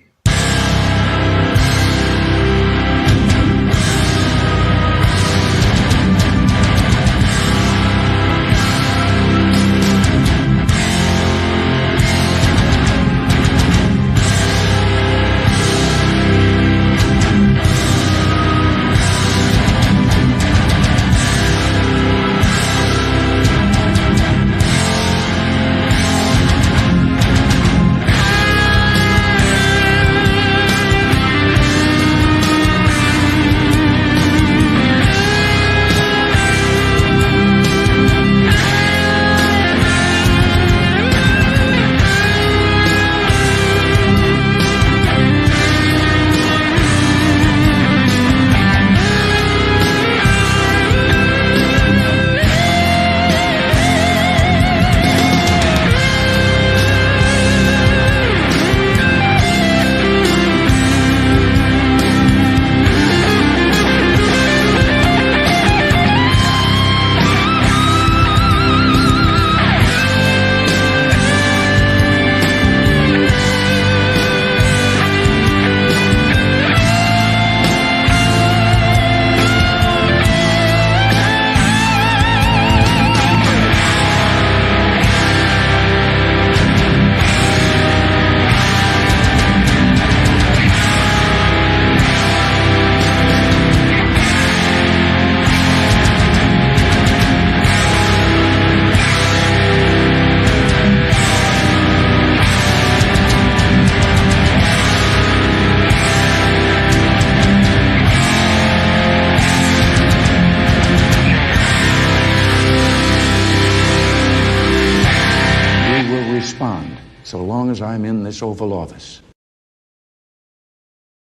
So long as I'm in this Oval Office.